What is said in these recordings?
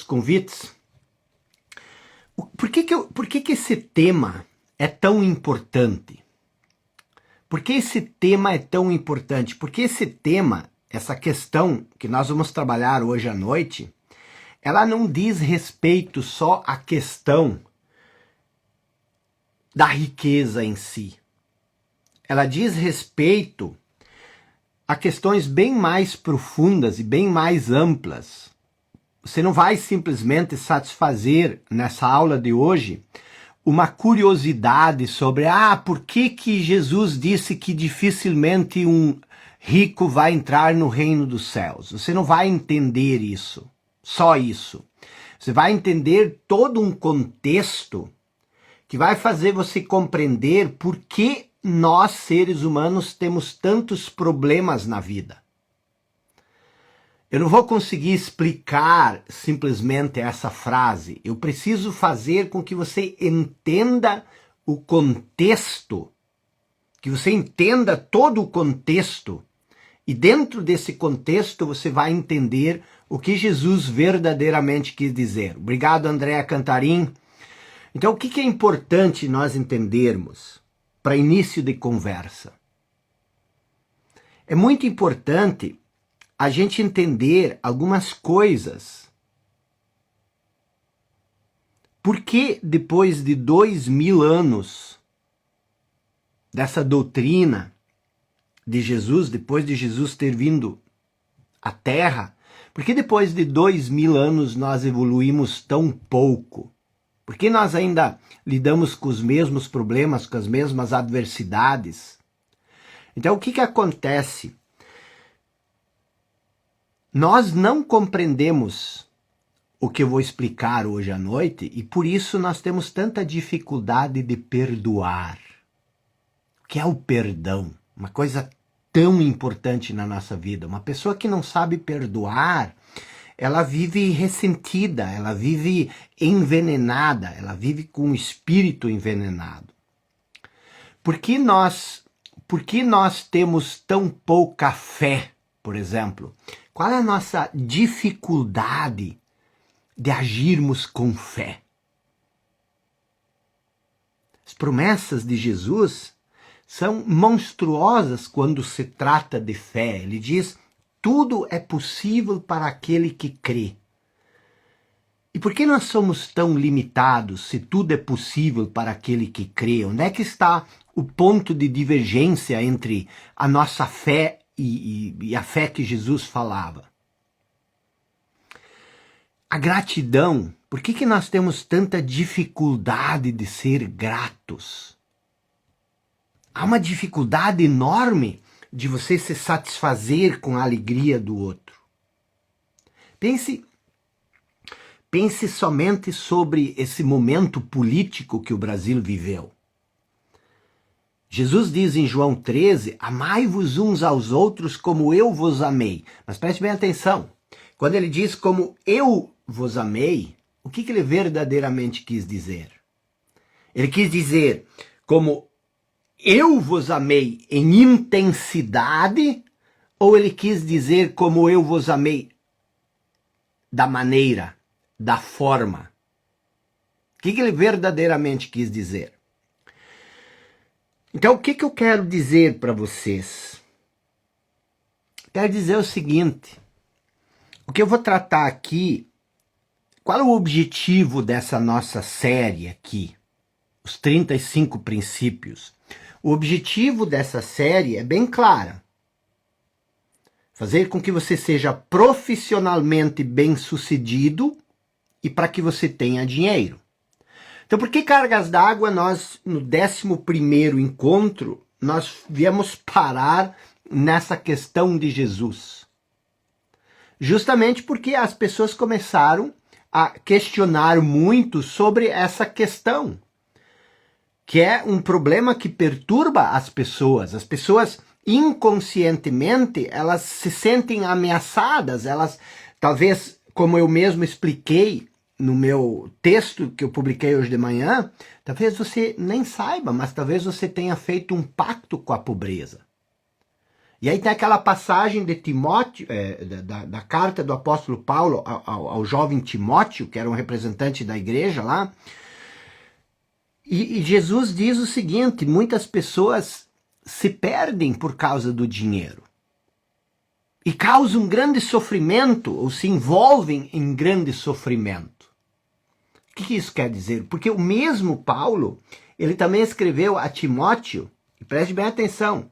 outros convites. Por que esse tema é tão importante? Por que esse tema é tão importante? Porque esse tema, essa questão que nós vamos trabalhar hoje à noite, ela não diz respeito só à questão da riqueza em si. Ela diz respeito a questões bem mais profundas e bem mais amplas. Você não vai simplesmente satisfazer nessa aula de hoje uma curiosidade sobre por que Jesus disse que dificilmente um rico vai entrar no reino dos céus. Você não vai entender isso, só isso. Você vai entender todo um contexto que vai fazer você compreender por que nós, seres humanos, temos tantos problemas na vida. Eu não vou conseguir explicar simplesmente essa frase. Eu preciso fazer com que você entenda o contexto, que você entenda todo o contexto, e dentro desse contexto você vai entender o que Jesus verdadeiramente quis dizer. Obrigado, Andréa Cantarim. Então, o que é importante nós entendermos para início de conversa? É muito importante a gente entender algumas coisas. Por que depois de 2000 anos dessa doutrina de Jesus, depois de Jesus ter vindo à Terra, por que depois de 2000 anos nós evoluímos tão pouco? Por que nós ainda lidamos com os mesmos problemas, com as mesmas adversidades? Então, o que acontece? Nós não compreendemos o que eu vou explicar hoje à noite e por isso nós temos tanta dificuldade de perdoar. O que é o perdão? Uma coisa tão importante na nossa vida. Uma pessoa que não sabe perdoar, ela vive ressentida, ela vive envenenada, ela vive com o espírito envenenado. Por que nós temos tão pouca fé, por exemplo? Qual é a nossa dificuldade de agirmos com fé? As promessas de Jesus são monstruosas quando se trata de fé. Ele diz: tudo é possível para aquele que crê. E por que nós somos tão limitados se tudo é possível para aquele que crê? Onde é que está o ponto de divergência entre a nossa fé e a fé que Jesus falava? A gratidão. Por que nós temos tanta dificuldade de ser gratos? Há uma dificuldade enorme de você se satisfazer com a alegria do outro. Pense somente sobre esse momento político que o Brasil viveu. Jesus diz em João 13, amai-vos uns aos outros como eu vos amei. Mas preste bem atenção, quando ele diz como eu vos amei, o que ele verdadeiramente quis dizer? Ele quis dizer como eu vos amei em intensidade, ou ele quis dizer como eu vos amei da maneira, da forma? O que ele verdadeiramente quis dizer? Então, o que eu quero dizer para vocês? Quero dizer o seguinte: o que eu vou tratar aqui, qual é o objetivo dessa nossa série aqui? Os 35 princípios. O objetivo dessa série é bem claro. Fazer com que você seja profissionalmente bem-sucedido e para que você tenha dinheiro. Então, por que Cargas d'Água nós, no 11º encontro, nós viemos parar nessa questão de Jesus? Justamente porque as pessoas começaram a questionar muito sobre essa questão, que é um problema que perturba as pessoas. As pessoas inconscientemente, elas se sentem ameaçadas, elas talvez, como eu mesmo expliquei no meu texto que eu publiquei hoje de manhã, talvez você nem saiba, mas talvez você tenha feito um pacto com a pobreza. E aí tem aquela passagem de Timóteo, da carta do apóstolo Paulo ao jovem Timóteo, que era um representante da igreja lá. E Jesus diz o seguinte: muitas pessoas se perdem por causa do dinheiro. E causam grande sofrimento, ou se envolvem em grande sofrimento. O que isso quer dizer? Porque o mesmo Paulo, ele também escreveu a Timóteo, e preste bem atenção,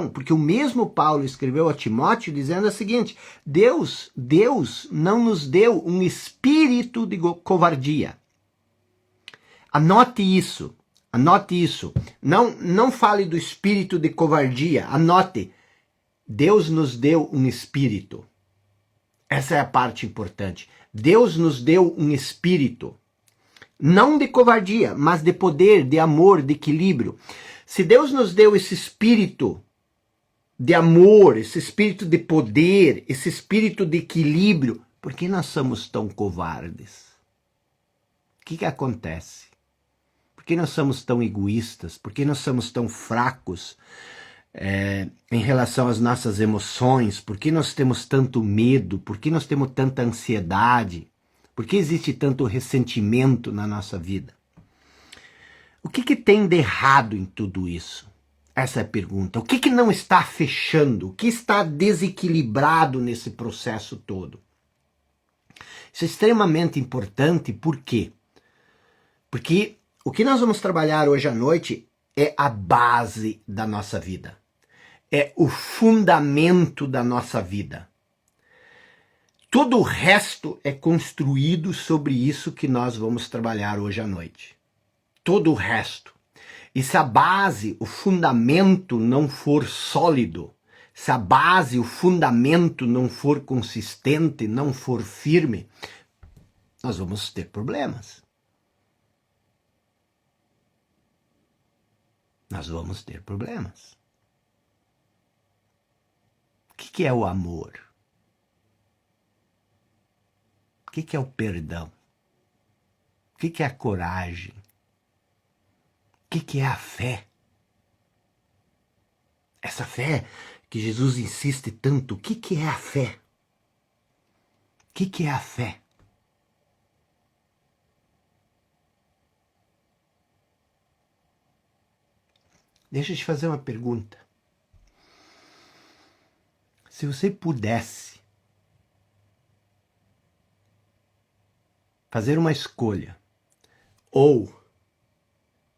porque o mesmo Paulo escreveu a Timóteo dizendo o seguinte: Deus não nos deu um espírito de covardia. Anote isso. Não fale do espírito de covardia, anote. Deus nos deu um espírito. Essa é a parte importante. Deus nos deu um espírito, não de covardia, mas de poder, de amor, de equilíbrio. Se Deus nos deu esse espírito de amor, esse espírito de poder, esse espírito de equilíbrio, por que nós somos tão covardes? O que acontece? Por que nós somos tão egoístas? Por que nós somos tão fracos em relação às nossas emoções? Por que nós temos tanto medo? Por que nós temos tanta ansiedade? Por que existe tanto ressentimento na nossa vida? O que tem de errado em tudo isso? Essa é a pergunta. O que não está fechando? O que está desequilibrado nesse processo todo? Isso é extremamente importante. Por quê? Porque o que nós vamos trabalhar hoje à noite é a base da nossa vida. É o fundamento da nossa vida. Todo o resto é construído sobre isso que nós vamos trabalhar hoje à noite. Todo o resto. E se a base, o fundamento não for sólido, se a base, o fundamento não for consistente, não for firme, nós vamos ter problemas. Nós vamos ter problemas. O que é o amor? O que é o perdão? O que é a coragem? O que é a fé? Essa fé que Jesus insiste tanto, o que é a fé? O que é a fé? Deixa eu te fazer uma pergunta. Se você pudesse fazer uma escolha, ou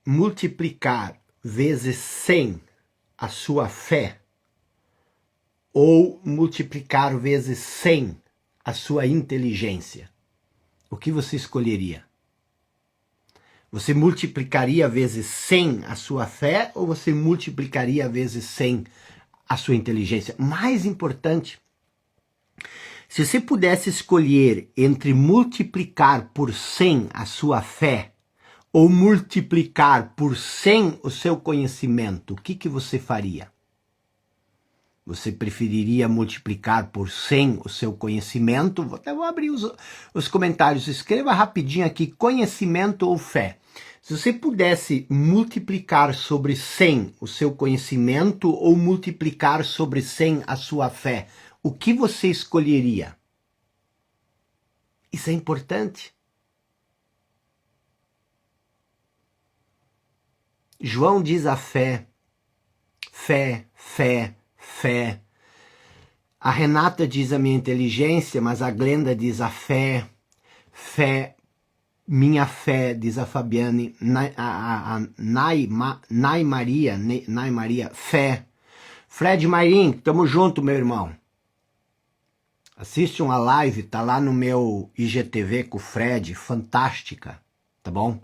multiplicar vezes 100 a sua fé, ou multiplicar vezes 100 a sua inteligência, o que você escolheria? Você multiplicaria vezes 100 a sua fé, ou você multiplicaria vezes 100 a sua inteligência? Mais importante, se você pudesse escolher entre multiplicar por 100 a sua fé ou multiplicar por 100 o seu conhecimento, o que você faria? Você preferiria multiplicar por 100 o seu conhecimento? Até vou abrir os comentários. Escreva rapidinho aqui, conhecimento ou fé. Se você pudesse multiplicar sobre 100 o seu conhecimento ou multiplicar sobre 100 a sua fé, o que você escolheria? Isso é importante. João diz a fé, fé, fé, fé. A Renata diz a minha inteligência, mas a Glenda diz a fé, fé, minha fé, diz a Fabiane, Nai Maria, fé. Fred Mairim, tamo junto, meu irmão. Assiste uma live, tá lá no meu IGTV com o Fred, fantástica, tá bom?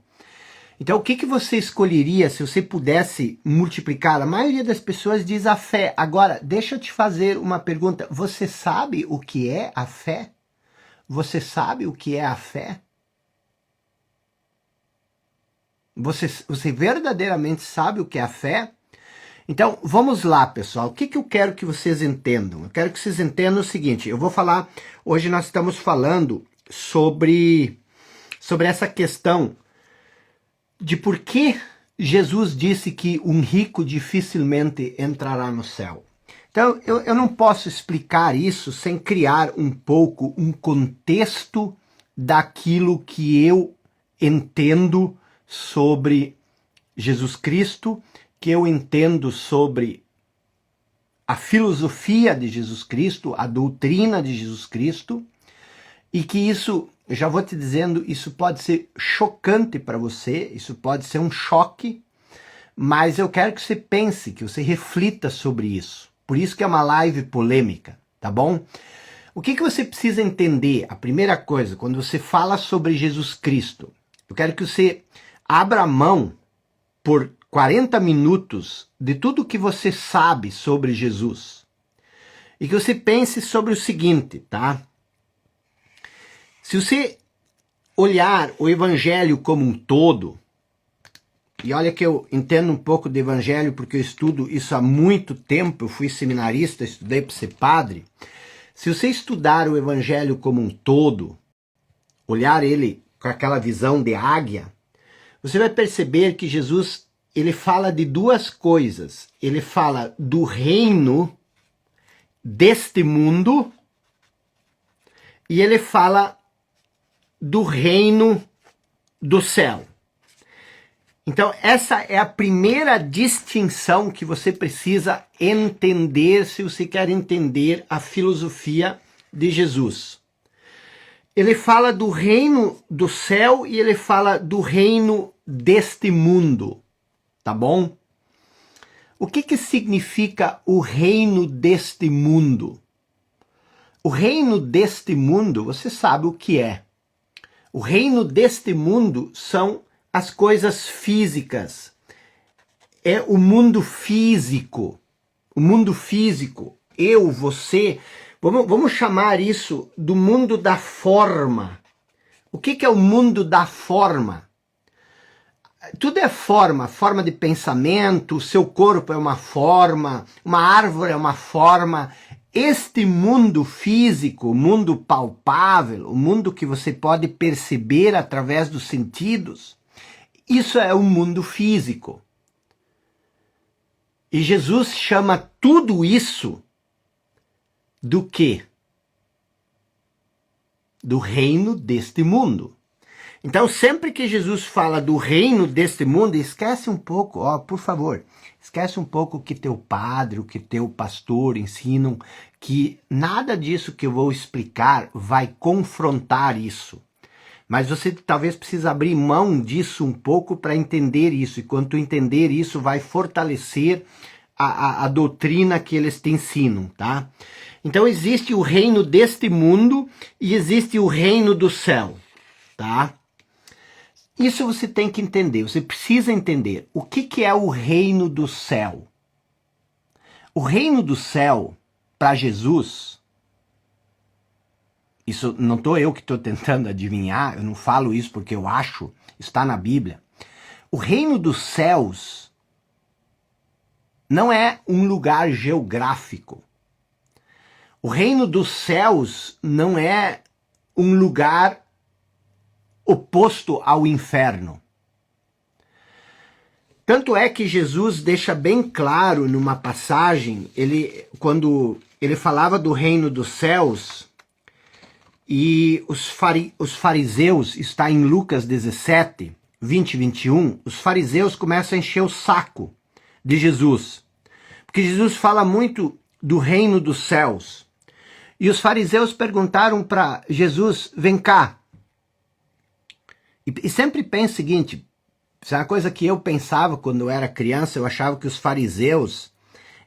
Então, o que você escolheria se você pudesse multiplicar? A maioria das pessoas diz a fé. Agora, deixa eu te fazer uma pergunta. Você sabe o que é a fé? Você sabe o que é a fé? Você verdadeiramente sabe o que é a fé? Então, vamos lá, pessoal. O que eu quero que vocês entendam? Eu quero que vocês entendam o seguinte. Eu vou falar... Hoje nós estamos falando sobre essa questão de por que Jesus disse que um rico dificilmente entrará no céu. Então, eu não posso explicar isso sem criar um pouco um contexto daquilo que eu entendo sobre Jesus Cristo, que eu entendo sobre a filosofia de Jesus Cristo, a doutrina de Jesus Cristo, e que isso, eu já vou te dizendo, isso pode ser chocante para você, isso pode ser um choque, mas eu quero que você pense, que você reflita sobre isso. Por isso que é uma live polêmica, tá bom? O que você precisa entender? A primeira coisa, quando você fala sobre Jesus Cristo, eu quero que você abra a mão por 40 minutos de tudo que você sabe sobre Jesus. E que você pense sobre o seguinte, tá? Se você olhar o evangelho como um todo, e olha que eu entendo um pouco de evangelho porque eu estudo isso há muito tempo, eu fui seminarista, estudei para ser padre. Se você estudar o evangelho como um todo, olhar ele com aquela visão de águia, você vai perceber que Jesus, ele fala de duas coisas. Ele fala do reino deste mundo e ele fala do reino do céu. Então, essa é a primeira distinção que você precisa entender se você quer entender a filosofia de Jesus. Ele fala do reino do céu e ele fala do reino deste mundo, tá bom? O que significa o reino deste mundo? O reino deste mundo, você sabe o que é. O reino deste mundo são as coisas físicas. É o mundo físico. O mundo físico. Eu, você. Vamos chamar isso do mundo da forma. O que é o mundo da forma? Tudo é forma. Forma de pensamento, o seu corpo é uma forma, uma árvore é uma forma. Este mundo físico, o mundo palpável, o mundo que você pode perceber através dos sentidos, isso é o mundo físico. E Jesus chama tudo isso do quê? Do reino deste mundo. Então, sempre que Jesus fala do reino deste mundo, esquece um pouco, por favor, esquece um pouco o que teu padre, o que teu pastor ensinam, que nada disso que eu vou explicar vai confrontar isso. Mas você talvez precise abrir mão disso um pouco para entender isso. E quando tu entender isso, vai fortalecer a doutrina que eles te ensinam, tá? Então existe o reino deste mundo e existe o reino do céu, tá? Isso você tem que entender, você precisa entender. O que é o reino do céu? O reino do céu, para Jesus, isso não estou eu que estou tentando adivinhar, eu não falo isso porque eu acho, está na Bíblia. O reino dos céus não é um lugar geográfico. O reino dos céus não é um lugar oposto ao inferno. Tanto é que Jesus deixa bem claro numa passagem, quando ele falava do reino dos céus, e os fariseus, está em Lucas 17, 20 e 21, os fariseus começam a encher o saco de Jesus. Porque Jesus fala muito do reino dos céus. E os fariseus perguntaram para Jesus, vem cá. E sempre pensa o seguinte, isso é uma coisa que eu pensava quando eu era criança, eu achava que os fariseus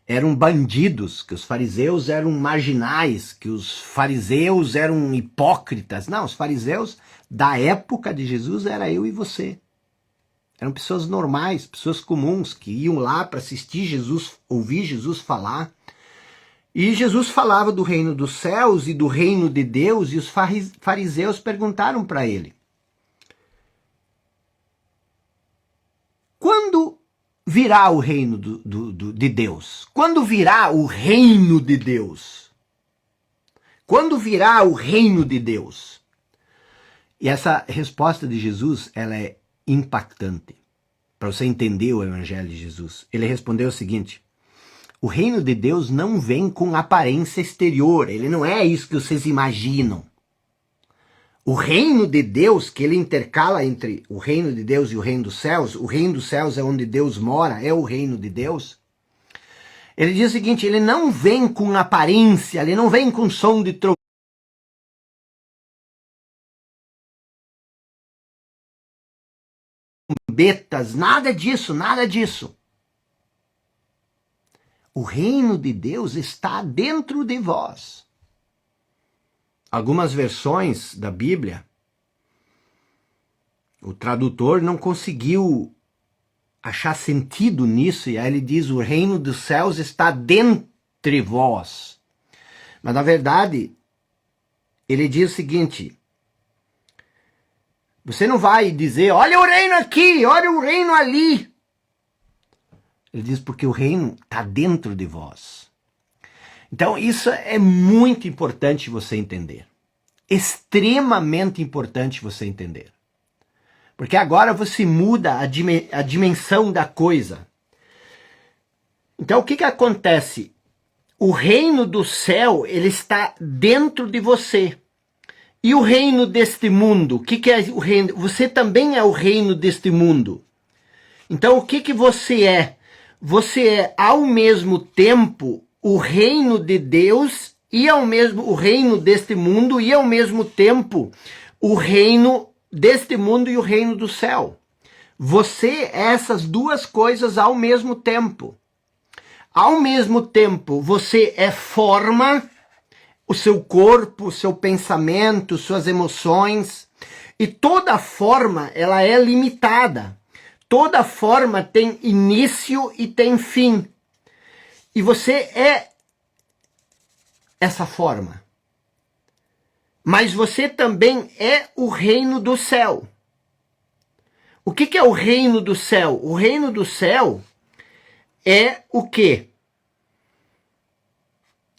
eram bandidos, que os fariseus eram marginais, que os fariseus eram hipócritas. Não, os fariseus da época de Jesus era eu e você. Eram pessoas normais, pessoas comuns, que iam lá para assistir Jesus, ouvir Jesus falar. E Jesus falava do reino dos céus e do reino de Deus, e os fariseus perguntaram para ele: quando virá o reino de Deus? Quando virá o reino de Deus? Quando virá o reino de Deus? E essa resposta de Jesus, ela é impactante. para você entender o Evangelho de Jesus. Ele respondeu o seguinte: o reino de Deus não vem com aparência exterior, ele não é isso que vocês imaginam. O reino de Deus, que ele intercala entre o reino de Deus e o reino dos céus, o reino dos céus é onde Deus mora, é o reino de Deus. Ele diz o seguinte, ele não vem com aparência, ele não vem com som de trombetas, nada disso, nada disso. O reino de Deus está dentro de vós. Algumas versões da Bíblia, o tradutor não conseguiu achar sentido nisso, e aí ele diz, o reino dos céus está dentre vós. Mas na verdade, ele diz o seguinte, você não vai dizer, olha o reino aqui, olha o reino ali. Ele diz, porque o reino está dentro de vós. Então isso é muito importante você entender. Extremamente importante você entender. Porque agora você muda a dimensão da coisa. Então o que acontece? O reino do céu, ele está dentro de você. E o reino deste mundo? O que é o reino? Você também é o reino deste mundo. Então o que você é? Você é ao mesmo tempo o reino de Deus e o reino deste mundo e ao mesmo tempo o reino deste mundo e o reino do céu. Você é essas duas coisas ao mesmo tempo. Ao mesmo tempo, você forma o seu corpo, o seu pensamento, suas emoções, e toda forma ela é limitada. Toda forma tem início e tem fim. E você é essa forma. Mas você também é o reino do céu. O que é o reino do céu? O reino do céu é o quê?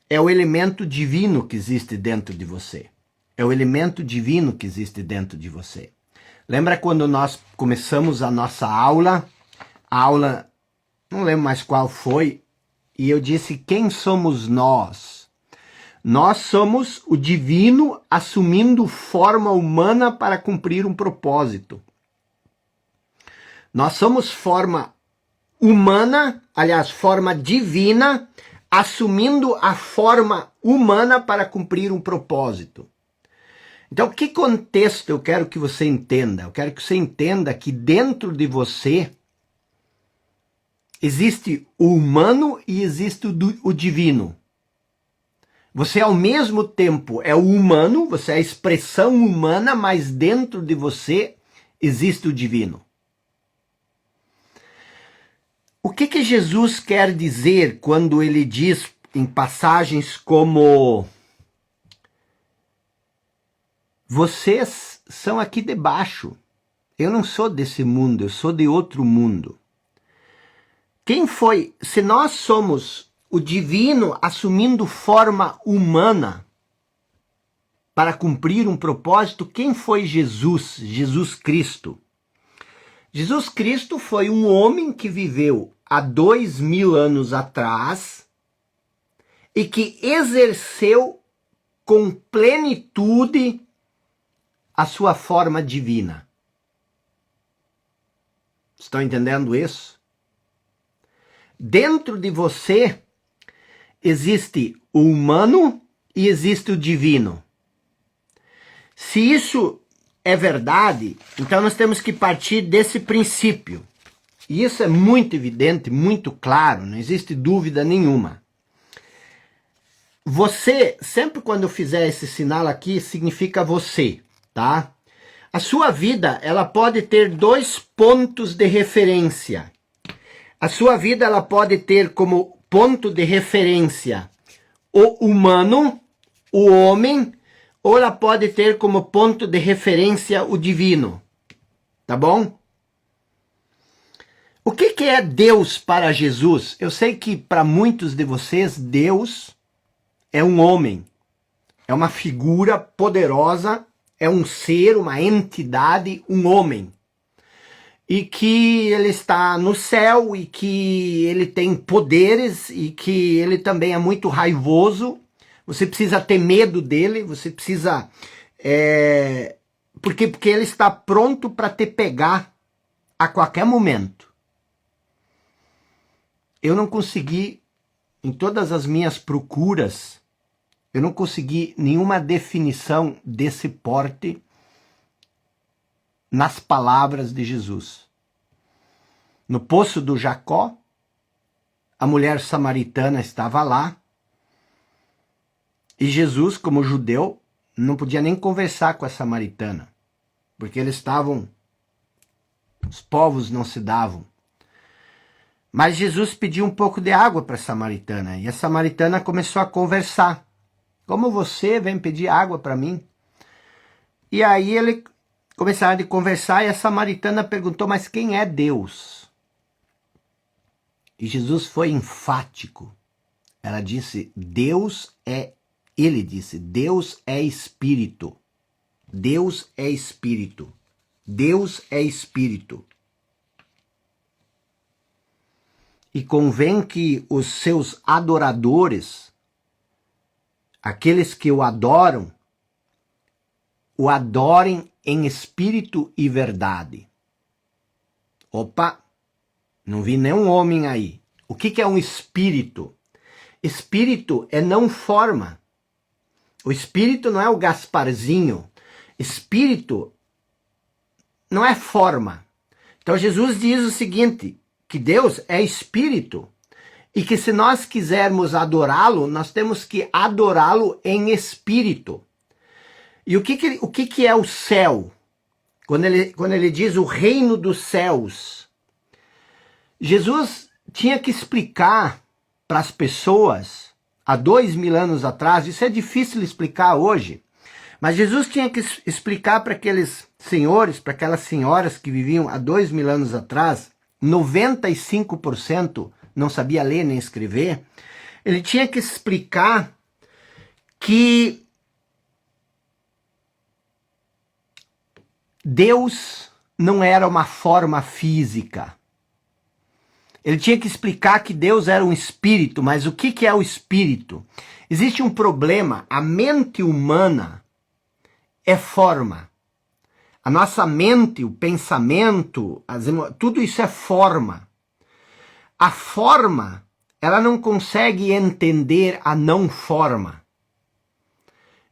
É o elemento divino que existe dentro de você. É o elemento divino que existe dentro de você. Lembra quando nós começamos a nossa aula? A aula, não lembro mais qual foi, e eu disse, quem somos nós? Nós somos o divino assumindo forma humana para cumprir um propósito. Nós somos forma humana, aliás, forma divina, assumindo a forma humana para cumprir um propósito. Então, que contexto eu quero que você entenda? Eu quero que você entenda que dentro de você existe o humano e existe o divino. Você ao mesmo tempo é o humano, você é a expressão humana, mas dentro de você existe o divino. O que Jesus quer dizer quando ele diz em passagens como vocês são aqui debaixo, eu não sou desse mundo, eu sou de outro mundo. Quem foi, se nós somos o divino assumindo forma humana para cumprir um propósito, quem foi Jesus? Jesus Cristo. Jesus Cristo foi um homem que viveu há 2000 anos atrás e que exerceu com plenitude a sua forma divina. Estão entendendo isso? Dentro de você existe o humano e existe o divino. Se isso é verdade, então nós temos que partir desse princípio. E isso é muito evidente, muito claro, não existe dúvida nenhuma. Você, sempre quando eu fizer esse sinal aqui, significa você, tá? A sua vida, ela pode ter dois pontos de referência. A sua vida, ela pode ter como ponto de referência o humano, o homem, ou ela pode ter como ponto de referência o divino. Tá bom? O que é Deus para Jesus? Eu sei que para muitos de vocês, Deus é um homem. É uma figura poderosa, é um ser, uma entidade, um homem. e que ele está no céu e que ele tem poderes e que ele também é muito raivoso. Você precisa ter medo dele, você precisa... Porque ele está pronto para te pegar a qualquer momento. Eu não consegui, em todas as minhas procuras, eu não consegui nenhuma definição desse porte nas palavras de Jesus. No poço do Jacó, a mulher samaritana estava lá, e Jesus, como judeu, não podia nem conversar com a samaritana, porque eles estavam, os povos não se davam. Mas Jesus pediu um pouco de água para a samaritana, e a samaritana começou a conversar. Como você vem pedir água para mim? E aí ele começaram a conversar, e a samaritana perguntou, mas quem é Deus? E Jesus foi enfático. Ela disse, ele disse, Deus é Espírito. Deus é Espírito. Deus é Espírito. E convém que os seus adoradores, aqueles que o adorem em espírito e verdade. Opa, não vi nenhum homem aí. O que é um espírito? Espírito é não forma. O espírito não é o Gasparzinho. Espírito não é forma. Então Jesus diz o seguinte, que Deus é espírito e que se nós quisermos adorá-lo, nós temos que adorá-lo em espírito. E o que é o céu? Quando ele diz o reino dos céus, Jesus tinha que explicar para as pessoas, há 2000 anos atrás, isso é difícil explicar hoje, mas Jesus tinha que explicar para aqueles senhores, para aquelas senhoras que viviam há 2000 anos atrás, 95% não sabia ler nem escrever, ele tinha que explicar que Deus não era uma forma física. Ele tinha que explicar que Deus era um espírito, mas o que é o espírito? Existe um problema, a mente humana é forma. A nossa mente, o pensamento, tudo isso é forma. A forma, ela não consegue entender a não forma.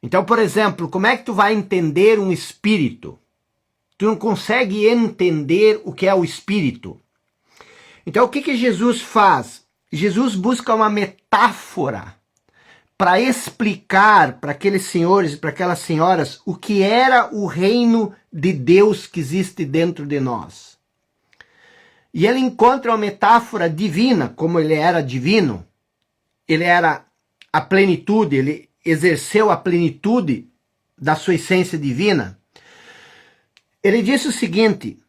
Então, por exemplo, como é que tu vai entender um espírito? Tu não consegue entender o que é o espírito. Então, o que Jesus faz? Jesus busca uma metáfora para explicar para aqueles senhores e para aquelas senhoras o que era o reino de Deus que existe dentro de nós. E ele encontra uma metáfora divina, como ele era divino, ele era a plenitude, ele exerceu a plenitude da sua essência divina. Ele disse o seguinte,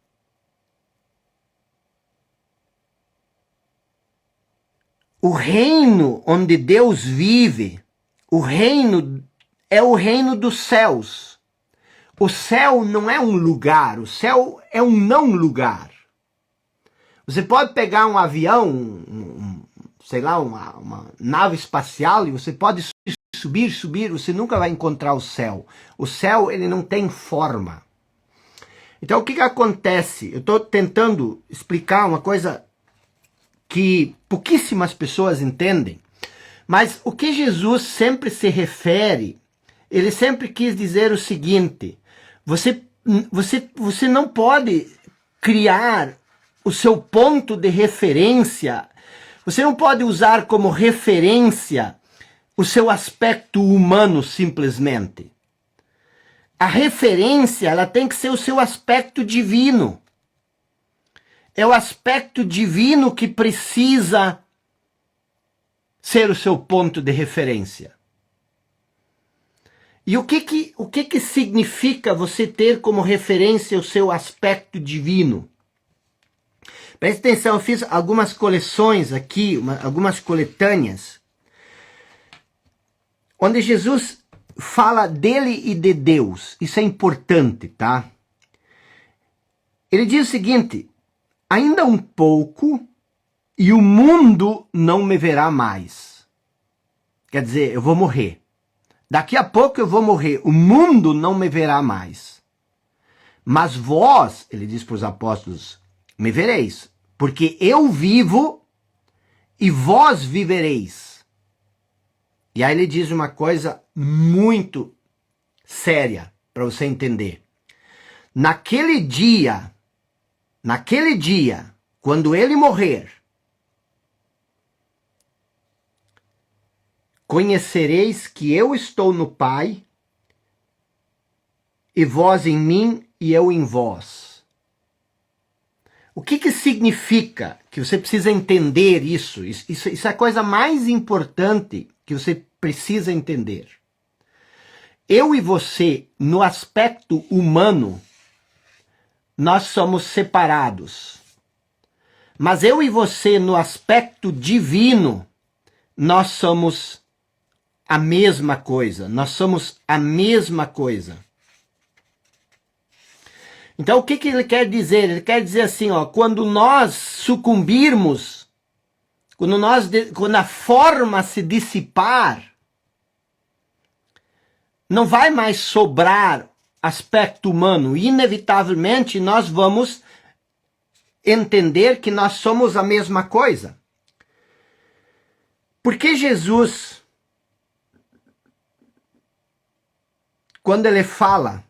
o reino onde Deus vive, o reino é o reino dos céus. O céu não é um lugar, o céu é um não lugar. Você pode pegar um avião, sei lá, uma nave espacial, e você pode subir, você nunca vai encontrar o céu. O céu, ele não tem forma. Então, o que acontece? Eu estou tentando explicar uma coisa que pouquíssimas pessoas entendem, mas o que Jesus sempre se refere, ele sempre quis dizer o seguinte, você não pode criar o seu ponto de referência, você não pode usar como referência o seu aspecto humano simplesmente. A referência, ela tem que ser o seu aspecto divino. É o aspecto divino que precisa ser o seu ponto de referência. E o que significa você ter como referência o seu aspecto divino? Preste atenção, eu fiz algumas coleções aqui, algumas coletâneas, onde Jesus fala dele e de Deus. Isso é importante, tá? Ele diz o seguinte, ainda um pouco e o mundo não me verá mais. Quer dizer, eu vou morrer. Daqui a pouco eu vou morrer, o mundo não me verá mais. Mas vós, ele diz para os apóstolos, me vereis, porque eu vivo e vós vivereis. E aí ele diz uma coisa muito séria para você entender. Naquele dia, quando ele morrer, conhecereis que eu estou no Pai, e vós em mim e eu em vós. O que significa que você precisa entender isso? Isso é a coisa mais importante que você precisa entender. Eu e você, no aspecto humano, nós somos separados. Mas eu e você, no aspecto divino, nós somos a mesma coisa. Nós somos a mesma coisa. Então, o que ele quer dizer? Ele quer dizer assim, ó, quando nós sucumbirmos, quando a forma se dissipar, não vai mais sobrar aspecto humano. Inevitavelmente, nós vamos entender que nós somos a mesma coisa. Porque Jesus, quando ele fala,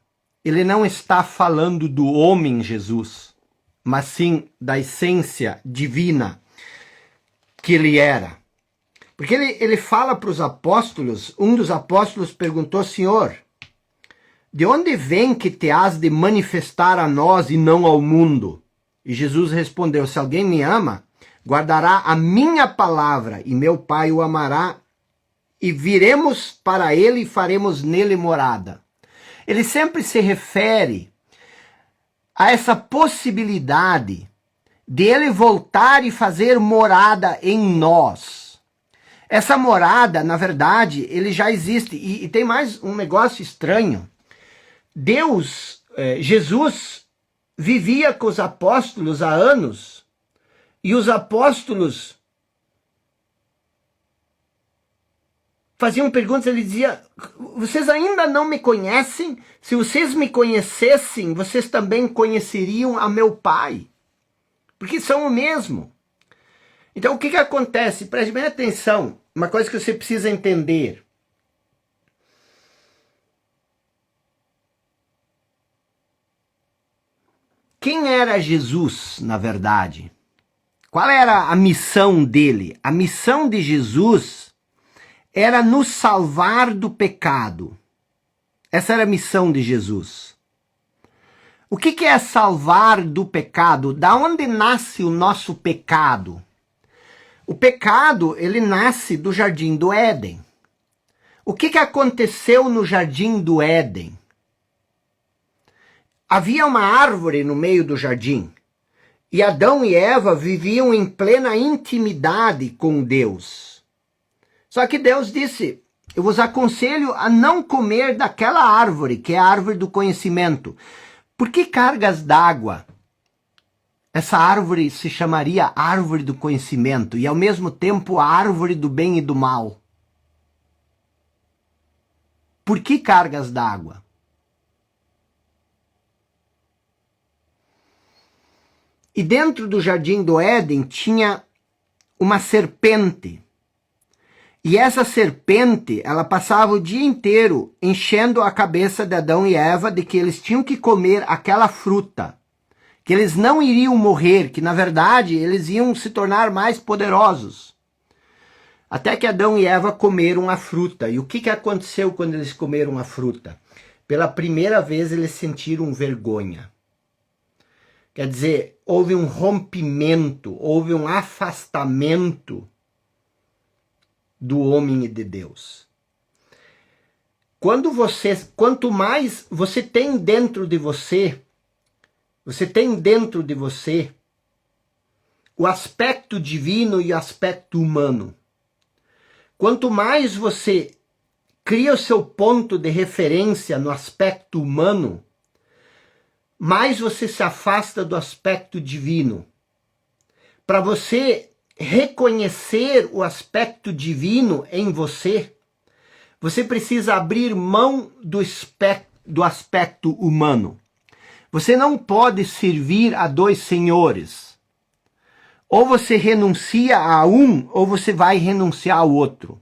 ele não está falando do homem Jesus, mas sim da essência divina que ele era. Porque ele fala para os apóstolos, um dos apóstolos perguntou, Senhor, de onde vem que te has de manifestar a nós e não ao mundo? E Jesus respondeu, se alguém me ama, guardará a minha palavra e meu Pai o amará e viremos para ele e faremos nele morada. Ele sempre se refere a essa possibilidade de ele voltar e fazer morada em nós. Essa morada, na verdade, ele já existe. E tem mais um negócio estranho. Jesus vivia com os apóstolos há anos e os apóstolos faziam perguntas, ele dizia, vocês ainda não me conhecem? Se vocês me conhecessem, vocês também conheceriam a meu Pai. Porque são o mesmo. Então, o que acontece? Preste bem atenção. Uma coisa que você precisa entender. Quem era Jesus, na verdade? Qual era a missão dele? A missão de Jesus era nos salvar do pecado. Essa era a missão de Jesus. O que é salvar do pecado? Da onde nasce o nosso pecado? O pecado, ele nasce do Jardim do Éden. O que aconteceu no Jardim do Éden? Havia uma árvore no meio do jardim. E Adão e Eva viviam em plena intimidade com Deus. Só que Deus disse, eu vos aconselho a não comer daquela árvore, que é a árvore do conhecimento. Por que cargas d'água? Essa árvore se chamaria árvore do conhecimento e ao mesmo tempo a árvore do bem e do mal. Por que cargas d'água? E dentro do Jardim do Éden tinha uma serpente. E essa serpente, ela passava o dia inteiro enchendo a cabeça de Adão e Eva de que eles tinham que comer aquela fruta, que eles não iriam morrer, que na verdade eles iam se tornar mais poderosos. Até que Adão e Eva comeram a fruta. E o que aconteceu quando eles comeram a fruta? Pela primeira vez eles sentiram vergonha. Quer dizer, houve um rompimento, houve um afastamento do homem e de Deus. Quanto mais você tem dentro de você o aspecto divino e o aspecto humano. Quanto mais você cria o seu ponto de referência no aspecto humano, mais você se afasta do aspecto divino. para você reconhecer o aspecto divino em você, você precisa abrir mão do aspecto humano. Você não pode servir a dois senhores. Ou você renuncia a um, ou você vai renunciar ao outro.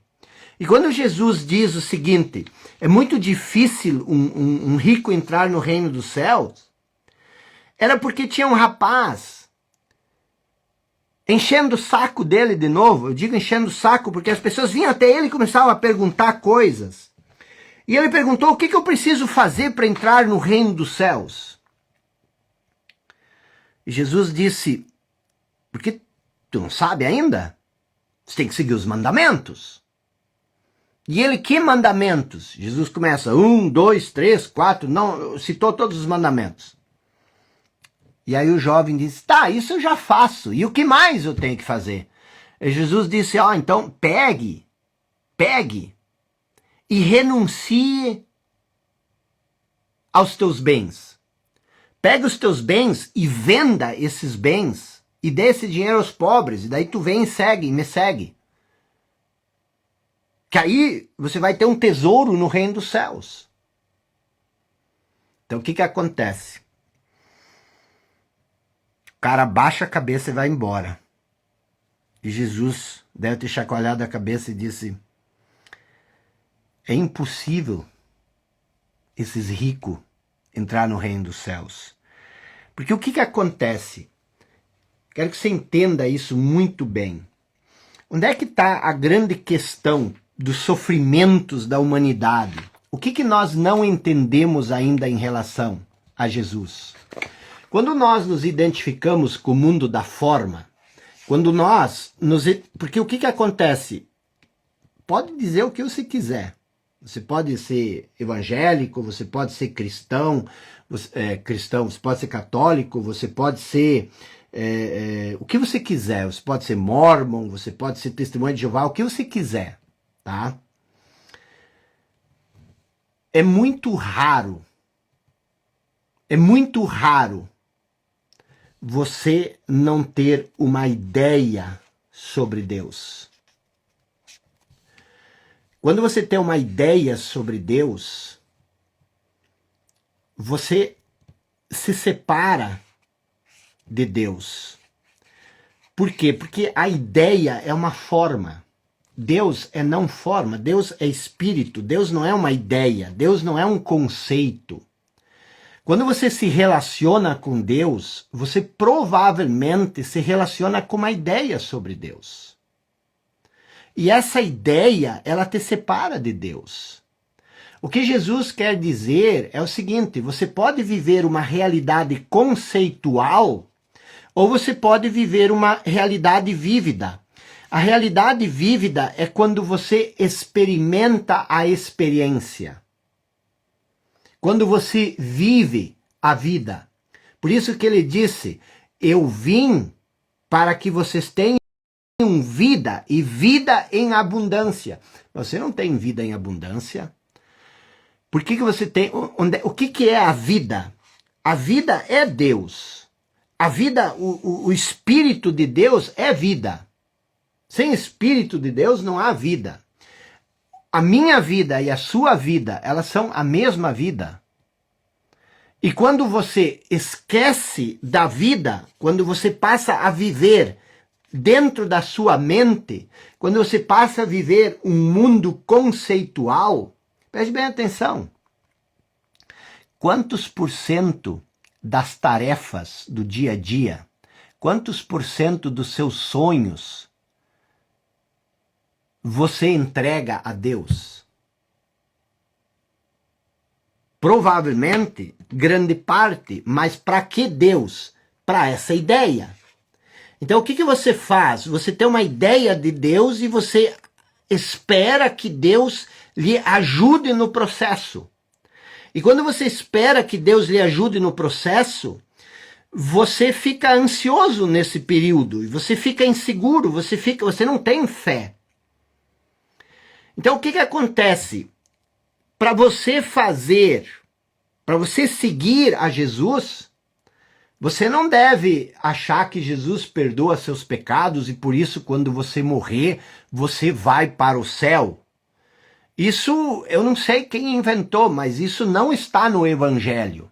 E quando Jesus diz o seguinte, é muito difícil um rico entrar no reino dos céus, era porque tinha um rapaz enchendo o saco dele de novo. Eu digo enchendo o saco porque as pessoas vinham até ele e começavam a perguntar coisas. E ele perguntou, o que eu preciso fazer para entrar no reino dos céus? E Jesus disse, porque tu não sabe ainda? Você tem que seguir os mandamentos. E ele, que mandamentos? Jesus começa, 1, 2, 3, 4, não, citou todos os mandamentos. E aí o jovem disse, tá, isso eu já faço, e o que mais eu tenho que fazer? E Jesus disse, então pegue, e renuncie aos teus bens. Pega os teus bens e venda esses bens, e dê esse dinheiro aos pobres, e daí tu vem e me segue. Que aí você vai ter um tesouro no reino dos céus. Então o que acontece? O cara baixa a cabeça e vai embora. E Jesus deve ter chacoalhado a cabeça e disse, é impossível esses ricos entrar no reino dos céus. Porque o que acontece? Quero que você entenda isso muito bem. Onde é que está a grande questão dos sofrimentos da humanidade? O que nós não entendemos ainda em relação a Jesus? Quando nós nos identificamos com o mundo da forma, porque o que acontece? Pode dizer o que você quiser. Você pode ser evangélico, você pode ser cristão, você pode ser católico, você pode ser o que você quiser. Você pode ser mórmon, você pode ser testemunha de Jeová, o que você quiser, tá? É muito raro você não ter uma ideia sobre Deus. Quando você tem uma ideia sobre Deus, você se separa de Deus. Por quê? Porque a ideia é uma forma. Deus é não forma, Deus é espírito, Deus não é uma ideia, Deus não é um conceito. Quando você se relaciona com Deus, você provavelmente se relaciona com uma ideia sobre Deus. E essa ideia, ela te separa de Deus. O que Jesus quer dizer é o seguinte, você pode viver uma realidade conceitual ou você pode viver uma realidade vívida. A realidade vívida é quando você experimenta a experiência. Quando você vive a vida. Por isso que ele disse, eu vim para que vocês tenham vida e vida em abundância. Você não tem vida em abundância. Por que você tem? O que é a vida? A vida é Deus. A vida, o Espírito de Deus é vida. Sem Espírito de Deus não há vida. A minha vida e a sua vida, elas são a mesma vida. E quando você esquece da vida, quando você passa a viver dentro da sua mente, quando você passa a viver um mundo conceitual, preste bem atenção. Quantos por cento das tarefas do dia a dia, quantos por cento dos seus sonhos você entrega a Deus? Provavelmente, grande parte, mas para que Deus? Para essa ideia. Então o que você faz? Você tem uma ideia de Deus e você espera que Deus lhe ajude no processo. E quando você espera que Deus lhe ajude no processo, você fica ansioso nesse período, e você fica inseguro, você não tem fé. Então o que acontece? Para você seguir a Jesus, Você não deve achar que Jesus perdoa seus pecados e por isso quando você morrer, você vai para o céu. Isso eu não sei quem inventou, mas isso não está no Evangelho.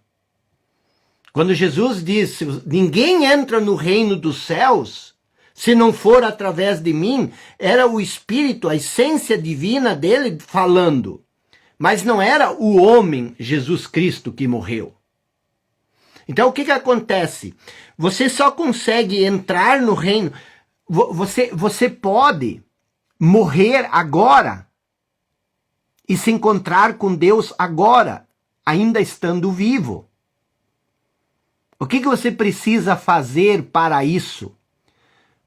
Quando Jesus disse, ninguém entra no reino dos céus, se não for através de mim, era o Espírito, a essência divina dele falando. Mas não era o homem, Jesus Cristo, que morreu. Então o que acontece? Você só consegue entrar no reino, você pode morrer agora e se encontrar com Deus agora, ainda estando vivo. O que você precisa fazer para isso?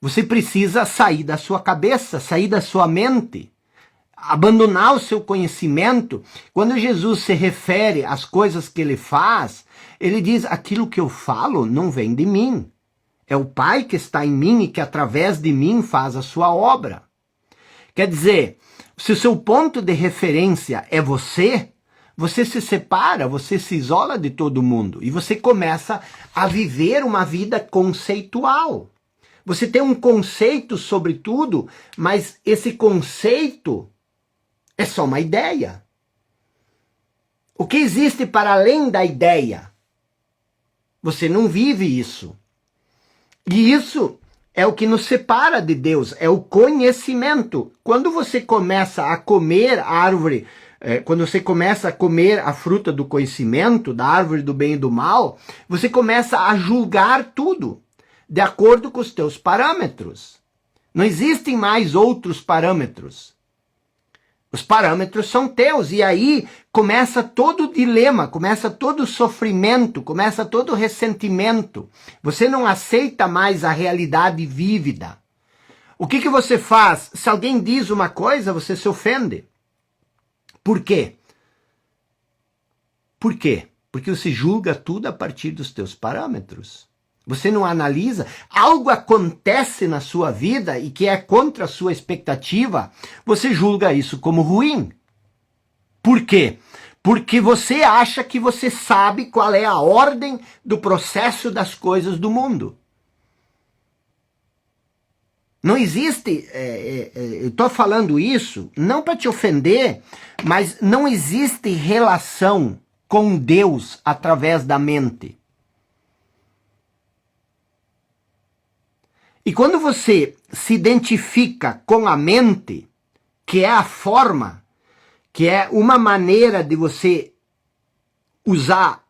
Você precisa sair da sua cabeça, sair da sua mente, abandonar o seu conhecimento. Quando Jesus se refere às coisas que ele faz, ele diz, aquilo que eu falo não vem de mim. É o Pai que está em mim e que através de mim faz a sua obra. Quer dizer, se o seu ponto de referência é você, você se separa, você se isola de todo mundo e você começa a viver uma vida conceitual. Você tem um conceito sobre tudo, mas esse conceito é só uma ideia. O que existe para além da ideia? Você não vive isso. E isso é o que nos separa de Deus, é o conhecimento. Quando você começa a comer a árvore, quando você começa a comer a fruta do conhecimento, da árvore do bem e do mal, você começa a julgar tudo de acordo com os teus parâmetros. Não existem mais outros parâmetros. Os parâmetros são teus, e aí começa todo o dilema, começa todo o sofrimento, começa todo o ressentimento. Você não aceita mais a realidade vívida. O que você faz? Se alguém diz uma coisa, você se ofende. Por quê? Por quê? Porque você julga tudo a partir dos teus parâmetros. Você não analisa, algo acontece na sua vida e que é contra a sua expectativa, você julga isso como ruim. Por quê? Porque você acha que você sabe qual é a ordem do processo das coisas do mundo. Não existe, eu estou falando isso não para te ofender, mas não existe relação com Deus através da mente. E quando você se identifica com a mente, que é a forma, que é uma maneira de você usar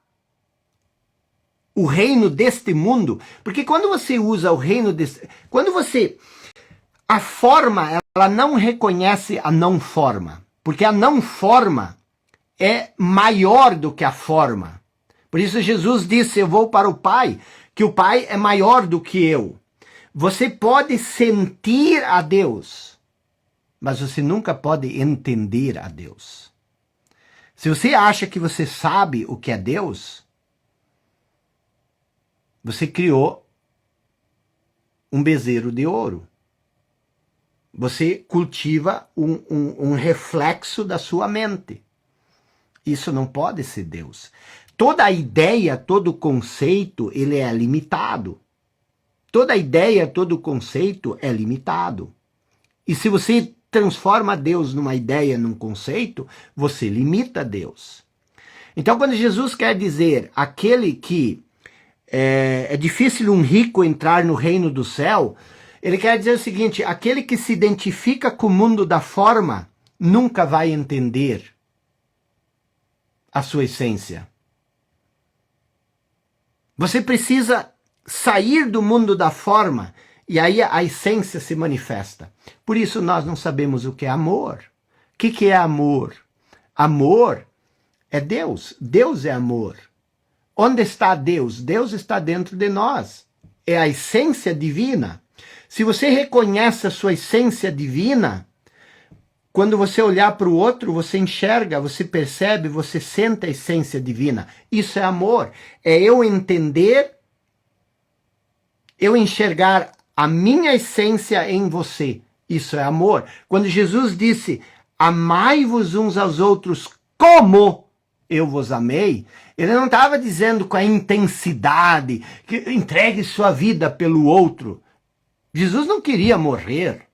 o reino deste mundo, porque quando você usa o reino deste... A forma, ela não reconhece a não forma, porque a não forma é maior do que a forma. Por isso Jesus disse, eu vou para o Pai, que o Pai é maior do que eu. Você pode sentir a Deus, mas você nunca pode entender a Deus. Se você acha que você sabe o que é Deus, você criou um bezerro de ouro. Você cultiva um reflexo da sua mente. Isso não pode ser Deus. Toda a ideia, todo conceito, ele é limitado. Toda ideia, todo conceito é limitado. E se você transforma Deus numa ideia, num conceito, você limita Deus. Então, quando Jesus quer dizer aquele que é difícil um rico entrar no reino do céu, ele quer dizer o seguinte, aquele que se identifica com o mundo da forma nunca vai entender a sua essência. Você precisa sair do mundo da forma, e aí a essência se manifesta. Por isso nós não sabemos o que é amor. O que é amor? Amor é Deus. Deus é amor. Onde está Deus? Deus está dentro de nós. É a essência divina. Se você reconhece a sua essência divina, quando você olhar para o outro, você enxerga, você percebe, você sente a essência divina. Isso é amor. É eu entender, eu enxergar a minha essência em você. Isso é amor. Quando Jesus disse, amai-vos uns aos outros como eu vos amei, ele não estava dizendo com a intensidade, que entregue sua vida pelo outro. Jesus não queria morrer.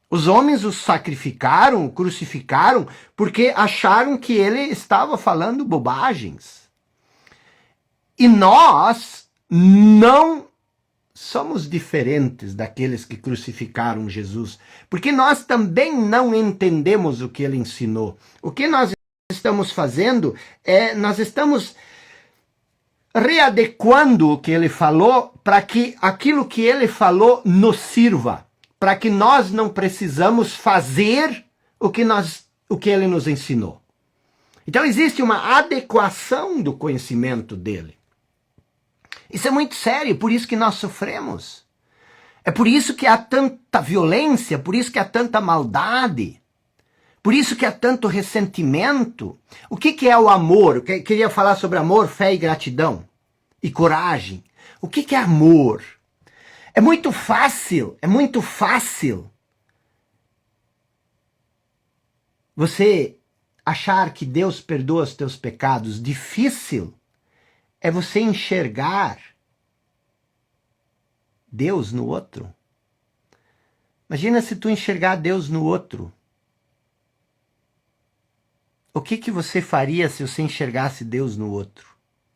Os homens o sacrificaram, o crucificaram, porque acharam que ele estava falando bobagens. E nós não somos diferentes daqueles que crucificaram Jesus, porque nós também não entendemos o que ele ensinou. O que nós estamos fazendo nós estamos readequando o que ele falou para que aquilo que ele falou nos sirva, para que nós não precisamos fazer o que ele nos ensinou. Então existe uma adequação do conhecimento dele. Isso é muito sério, por isso que nós sofremos. É por isso que há tanta violência, por isso que há tanta maldade, por isso que há tanto ressentimento. O que é o amor? Eu queria falar sobre amor, fé e gratidão. E coragem. O que é amor? É muito fácil você achar que Deus perdoa os teus pecados. Difícil é você enxergar Deus no outro. Imagina se tu enxergar Deus no outro. O que você faria se você enxergasse Deus no outro?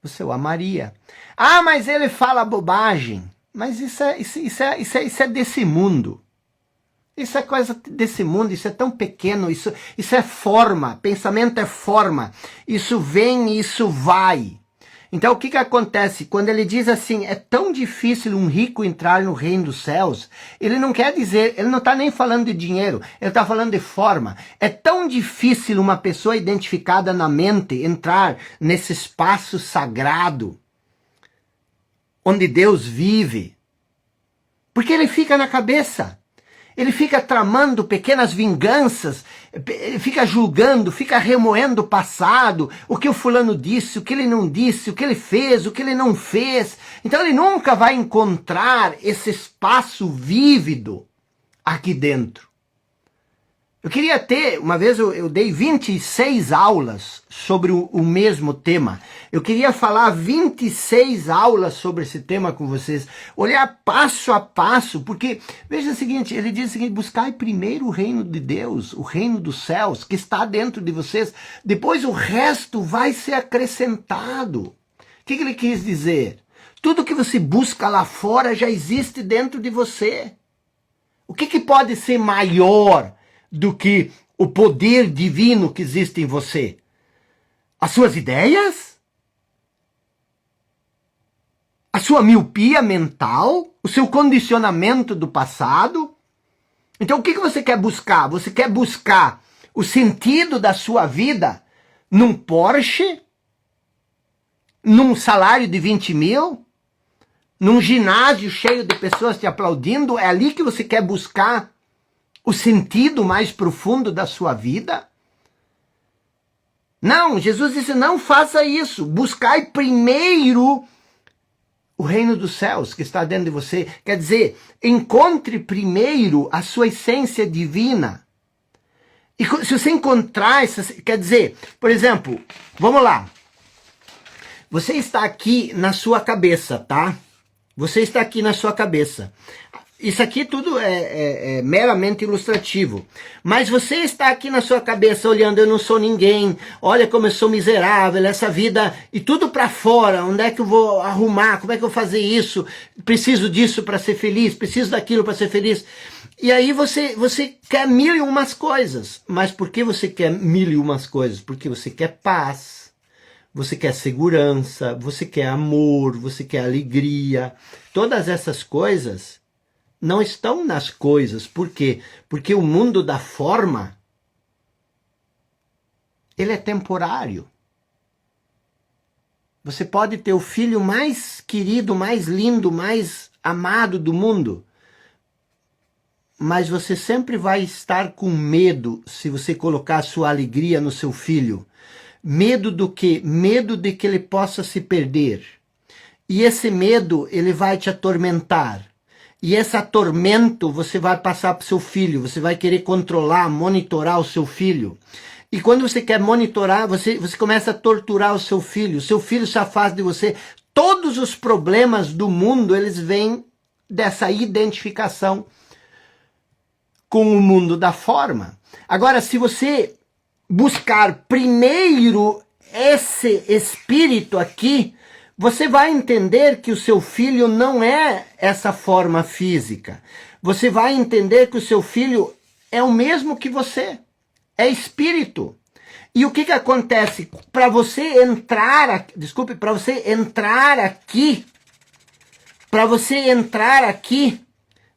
Você o amaria. Ah, mas ele fala bobagem. Mas isso é desse mundo. Isso é coisa desse mundo, isso é tão pequeno, isso é forma, pensamento é forma. Isso vem e isso vai. Então o que acontece? Quando ele diz assim, é tão difícil um rico entrar no reino dos céus, ele não quer dizer, ele não está nem falando de dinheiro, ele está falando de forma. É tão difícil uma pessoa identificada na mente entrar nesse espaço sagrado, onde Deus vive, porque ele fica na cabeça. Ele fica tramando pequenas vinganças, fica julgando, fica remoendo o passado, o que o fulano disse, o que ele não disse, o que ele fez, o que ele não fez. Então ele nunca vai encontrar esse espaço vívido aqui dentro. Eu queria ter, uma vez eu dei 26 aulas sobre o mesmo tema. Eu queria falar 26 aulas sobre esse tema com vocês. Olhar passo a passo, porque, veja o seguinte, ele diz o seguinte, buscai primeiro o reino de Deus, o reino dos céus, que está dentro de vocês. Depois o resto vai ser acrescentado. O que ele quis dizer? Tudo que você busca lá fora já existe dentro de você. O que pode ser maior do que o poder divino que existe em você? As suas ideias? A sua miopia mental? O seu condicionamento do passado? Então o que você quer buscar? Você quer buscar o sentido da sua vida num Porsche? Num salário de 20 mil? Num ginásio cheio de pessoas te aplaudindo? É ali que você quer buscar o sentido mais profundo da sua vida? Não, Jesus disse, não faça isso. Buscai primeiro o reino dos céus que está dentro de você. Quer dizer, encontre primeiro a sua essência divina. E se você encontrar quer dizer, por exemplo, vamos lá. Você está aqui na sua cabeça, tá? Você está aqui na sua cabeça. Isso aqui tudo é meramente ilustrativo. Mas você está aqui na sua cabeça olhando, eu não sou ninguém, olha como eu sou miserável, essa vida, e tudo para fora, onde é que eu vou arrumar, como é que eu vou fazer isso, preciso disso para ser feliz, preciso daquilo para ser feliz. E aí você quer mil e umas coisas. Mas por que você quer mil e umas coisas? Porque você quer paz, você quer segurança, você quer amor, você quer alegria. Todas essas coisas não estão nas coisas. Por quê? Porque o mundo da forma, ele é temporário. Você pode ter o filho mais querido, mais lindo, mais amado do mundo, mas você sempre vai estar com medo se você colocar a sua alegria no seu filho. Medo do quê? Medo de que ele possa se perder. E esse medo, ele vai te atormentar. E esse atormento você vai passar para o seu filho, você vai querer controlar, monitorar o seu filho. E quando você quer monitorar, você começa a torturar o seu filho se afasta de você. Todos os problemas do mundo, eles vêm dessa identificação com o mundo da forma. Agora, se você buscar primeiro esse espírito aqui, você vai entender que o seu filho não é essa forma física. Você vai entender que o seu filho é o mesmo que você. É espírito. E o que acontece? Para você entrar aqui,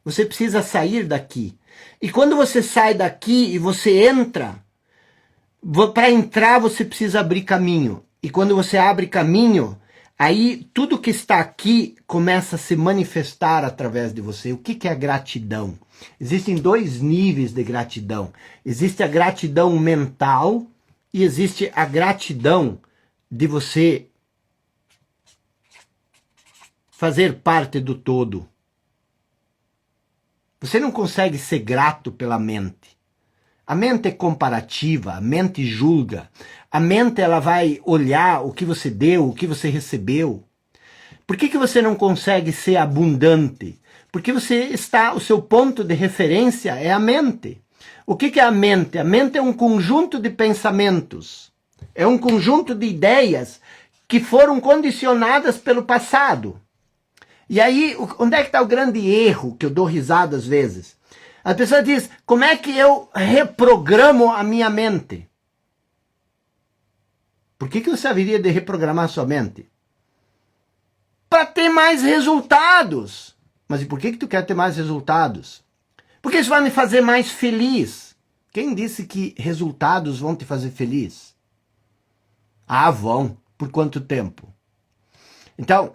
você precisa sair daqui. E quando você sai daqui e você entra, para entrar você precisa abrir caminho. E quando você abre caminho, aí tudo que está aqui começa a se manifestar através de você. O que é a gratidão? Existem 2 níveis de gratidão. Existe a gratidão mental e existe a gratidão de você fazer parte do todo. Você não consegue ser grato pela mente. A mente é comparativa, a mente julga. A mente ela vai olhar o que você deu, o que você recebeu. Por que você não consegue ser abundante? Porque o seu ponto de referência é a mente. O que é a mente? A mente é um conjunto de pensamentos. É um conjunto de ideias que foram condicionadas pelo passado. E aí, onde é que está o grande erro que eu dou risada às vezes? A pessoa diz, como é que eu reprogramo a minha mente? Por que você haveria de reprogramar sua mente? Para ter mais resultados. Mas e por que tu quer ter mais resultados? Porque isso vai me fazer mais feliz. Quem disse que resultados vão te fazer feliz? Ah, vão. Por quanto tempo? Então,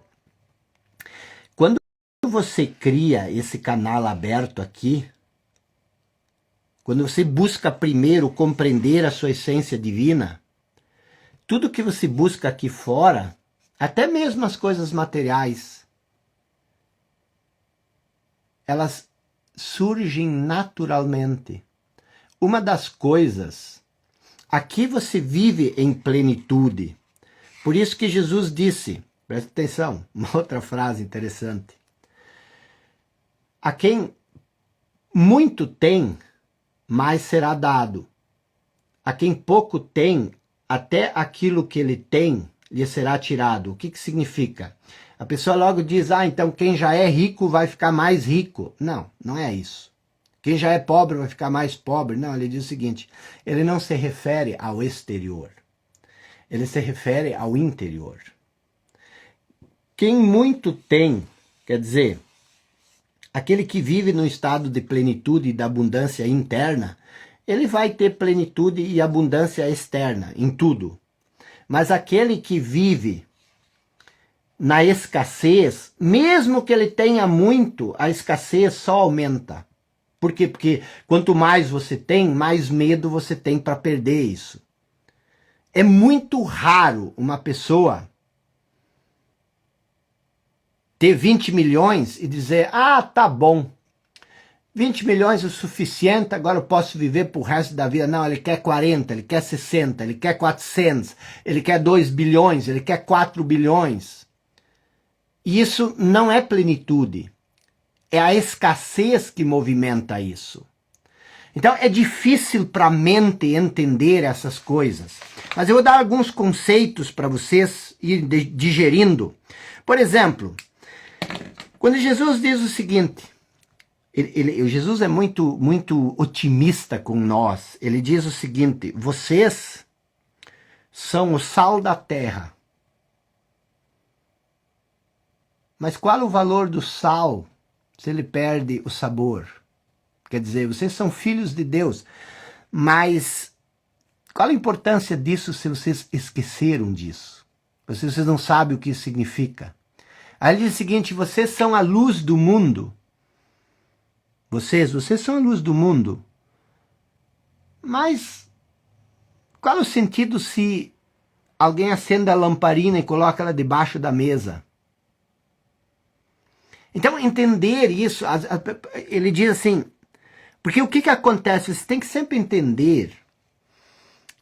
quando você cria esse canal aberto aqui, quando você busca primeiro compreender a sua essência divina, tudo que você busca aqui fora, até mesmo as coisas materiais, elas surgem naturalmente. Uma das coisas, aqui você vive em plenitude. Por isso que Jesus disse, presta atenção, uma outra frase interessante. A quem muito tem, mais será dado. A quem pouco tem, até aquilo que ele tem, lhe será tirado. O que significa? A pessoa logo diz, então quem já é rico vai ficar mais rico. Não, não é isso. Quem já é pobre vai ficar mais pobre. Não, ele diz o seguinte, ele não se refere ao exterior. Ele se refere ao interior. Quem muito tem, quer dizer, aquele que vive no estado de plenitude e da abundância interna, ele vai ter plenitude e abundância externa em tudo. Mas aquele que vive na escassez, mesmo que ele tenha muito, a escassez só aumenta. Por quê? Porque quanto mais você tem, mais medo você tem para perder isso. É muito raro uma pessoa ter 20 milhões e dizer, tá bom, 20 milhões é o suficiente, agora eu posso viver pro resto da vida. Não, ele quer 40, ele quer 60, ele quer 400, ele quer 2 bilhões, ele quer 4 bilhões. E isso não é plenitude. É a escassez que movimenta isso. Então é difícil para a mente entender essas coisas. Mas eu vou dar alguns conceitos para vocês irem digerindo. Por exemplo, quando Jesus diz o seguinte, Jesus é muito otimista com nós. Ele diz o seguinte, vocês são o sal da terra. Mas qual o valor do sal se ele perde o sabor? Quer dizer, vocês são filhos de Deus, mas qual a importância disso se vocês esqueceram disso? Se vocês não sabem o que isso significa? Aí ele diz o seguinte, vocês são a luz do mundo. Vocês são a luz do mundo. Mas qual o sentido se alguém acende a lamparina e coloca ela debaixo da mesa? Então, entender isso, ele diz assim, porque o que acontece? Você tem que sempre entender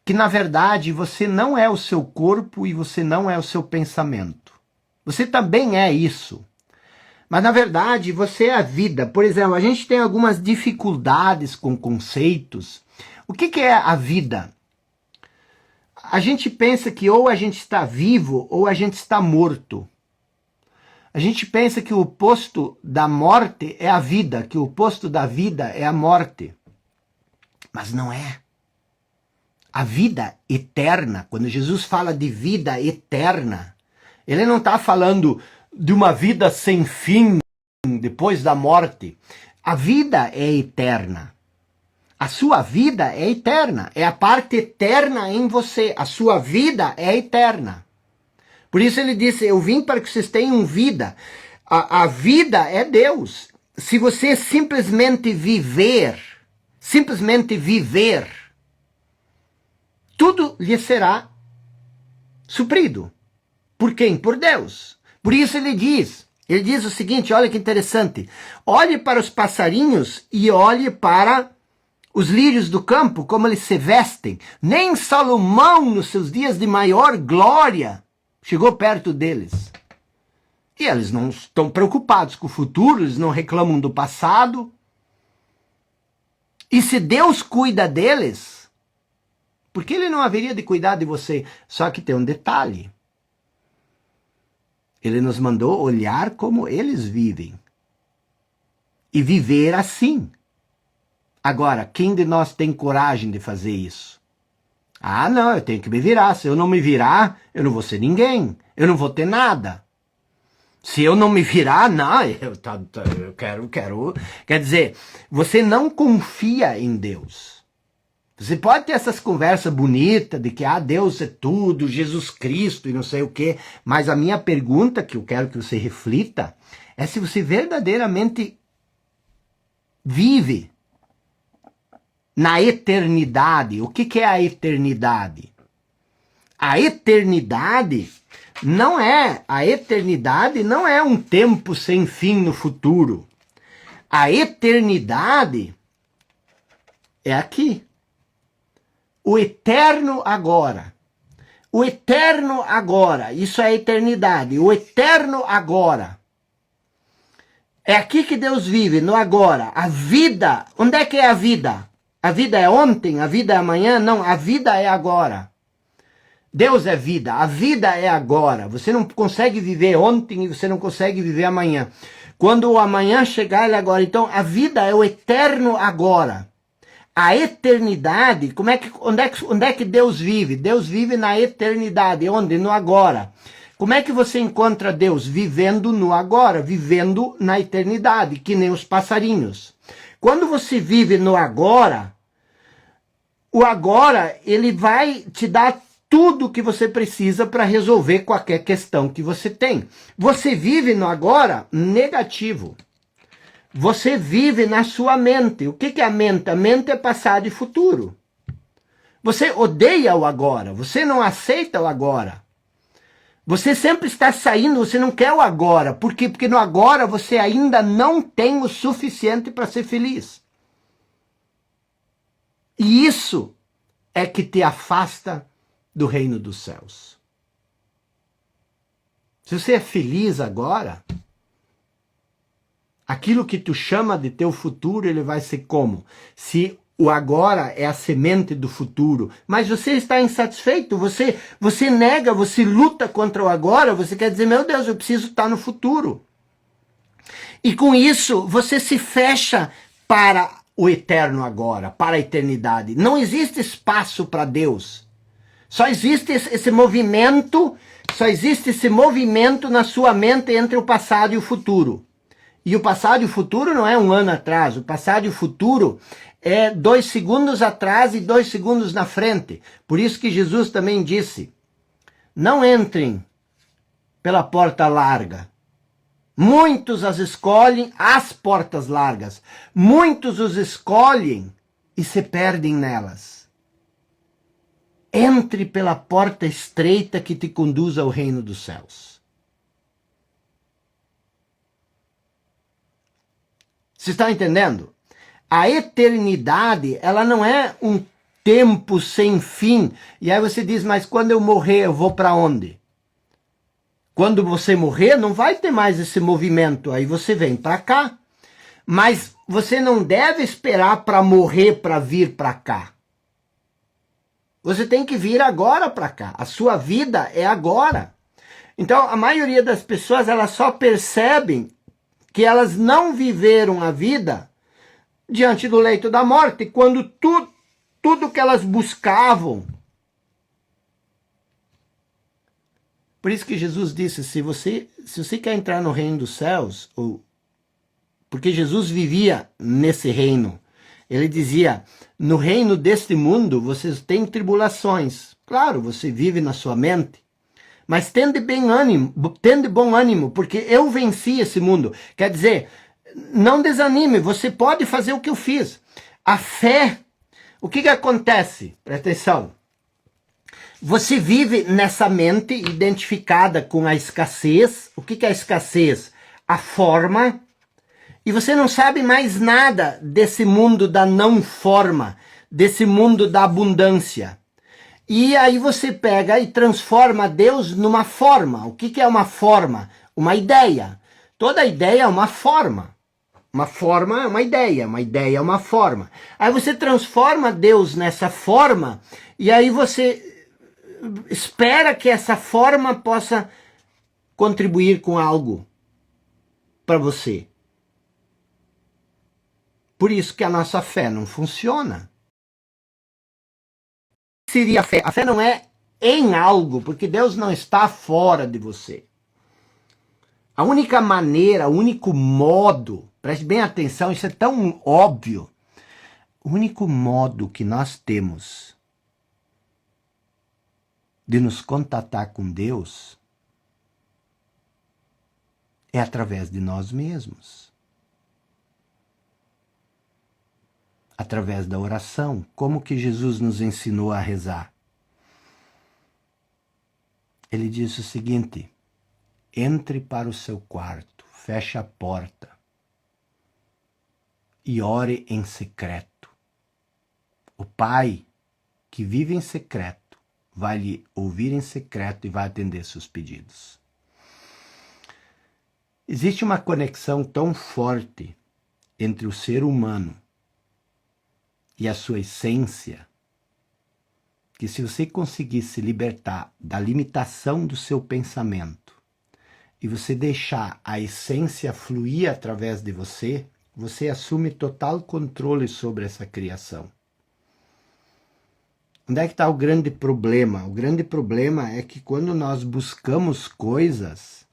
que na verdade você não é o seu corpo e você não é o seu pensamento. Você também é isso. Mas na verdade você é a vida. Por exemplo, a gente tem algumas dificuldades com conceitos. O que é a vida? A gente pensa que ou a gente está vivo ou a gente está morto. A gente pensa que o oposto da morte é a vida, que o oposto da vida é a morte. Mas não é. A vida eterna, quando Jesus fala de vida eterna, ele não está falando de uma vida sem fim depois da morte. A vida é eterna. A sua vida é eterna. É a parte eterna em você. A sua vida é eterna. Por isso ele disse, eu vim para que vocês tenham vida. A vida é Deus. Se você simplesmente viver, tudo lhe será suprido. Por quem? Por Deus. Por isso ele diz o seguinte, olha que interessante, olhe para os passarinhos e olhe para os lírios do campo, como eles se vestem. Nem Salomão, nos seus dias de maior glória, chegou perto deles. E eles não estão preocupados com o futuro, eles não reclamam do passado. E se Deus cuida deles, por que ele não haveria de cuidar de você? Só que tem um detalhe. Ele nos mandou olhar como eles vivem. E viver assim. Agora, quem de nós tem coragem de fazer isso? Ah, não, eu tenho que me virar. Se eu não me virar, eu não vou ser ninguém. Eu não vou ter nada. Se eu não me virar, não, eu quero. Quer dizer, você não confia em Deus. Você pode ter essas conversas bonitas de que Deus é tudo, Jesus Cristo e não sei o quê, mas a minha pergunta que eu quero que você reflita é se você verdadeiramente vive na eternidade. O que é a eternidade? A eternidade não é um tempo sem fim no futuro. A eternidade é aqui. O eterno agora. O eterno agora. Isso é a eternidade. O eterno agora. É aqui que Deus vive, no agora. A vida. Onde é que é a vida? A vida é ontem? A vida é amanhã? Não, a vida é agora. Deus é vida. A vida é agora. Você não consegue viver ontem e você não consegue viver amanhã. Quando o amanhã chegar, ele é agora. Então, a vida é o eterno agora. A eternidade, onde é que Deus vive? Deus vive na eternidade. Onde? No agora. Como é que você encontra Deus? Vivendo no agora, vivendo na eternidade, que nem os passarinhos. Quando você vive no agora, o agora, ele vai te dar tudo o que você precisa para resolver qualquer questão que você tem. Você vive no agora negativo. Você vive na sua mente. O que é a mente? A mente é passado e futuro. Você odeia o agora. Você não aceita o agora. Você sempre está saindo, você não quer o agora. Por quê? Porque no agora você ainda não tem o suficiente para ser feliz. E isso é que te afasta do reino dos céus. Se você é feliz agora, aquilo que tu chama de teu futuro, ele vai ser como? Se o agora é a semente do futuro, mas você está insatisfeito, você nega, você luta contra o agora, você quer dizer, meu Deus, eu preciso estar no futuro. E com isso, você se fecha para o eterno agora, para a eternidade. Não existe espaço para Deus. Só existe esse movimento na sua mente entre o passado e o futuro. E o passado e o futuro não é um ano atrás. O passado e o futuro é 2 segundos atrás e 2 segundos na frente. Por isso que Jesus também disse, não entrem pela porta larga. Muitos as escolhem as portas largas. Muitos os escolhem e se perdem nelas. Entre pela porta estreita que te conduz ao reino dos céus. Você está entendendo? A eternidade, ela não é um tempo sem fim. E aí você diz, mas quando eu morrer, eu vou para onde? Quando você morrer, não vai ter mais esse movimento, aí você vem para cá. Mas você não deve esperar para morrer para vir para cá. Você tem que vir agora para cá. A sua vida é agora. Então, a maioria das pessoas, elas só percebem que elas não viveram a vida diante do leito da morte, quando tudo que elas buscavam. Por isso que Jesus disse, se você quer entrar no reino dos céus, porque Jesus vivia nesse reino, ele dizia, no reino deste mundo vocês têm tribulações. Claro, você vive na sua mente, mas tende bom ânimo, porque eu venci esse mundo. Quer dizer, não desanime, você pode fazer o que eu fiz. A fé, o que acontece? Presta atenção. Você vive nessa mente identificada com a escassez. O que é a escassez? A forma. E você não sabe mais nada desse mundo da não forma, desse mundo da abundância. E aí você pega e transforma Deus numa forma. O que é uma forma? Uma ideia. Toda ideia é uma forma. Uma forma é uma ideia é uma forma. Aí você transforma Deus nessa forma e aí você espera que essa forma possa contribuir com algo para você. Por isso que a nossa fé não funciona. O que seria a fé? A fé não é em algo, porque Deus não está fora de você. A única maneira, o único modo, preste bem atenção, isso é tão óbvio. O único modo que nós temos de nos contatar com Deus é através de nós mesmos. Através da oração. Como que Jesus nos ensinou a rezar? Ele disse o seguinte, entre para o seu quarto, feche a porta e ore em secreto. O Pai, que vive em secreto, vai lhe ouvir em secreto e vai atender seus pedidos. Existe uma conexão tão forte entre o ser humano e a sua essência, que se você conseguir se libertar da limitação do seu pensamento e você deixar a essência fluir através de você, você assume total controle sobre essa criação. Onde é que está o grande problema? O grande problema é que quando nós buscamos coisas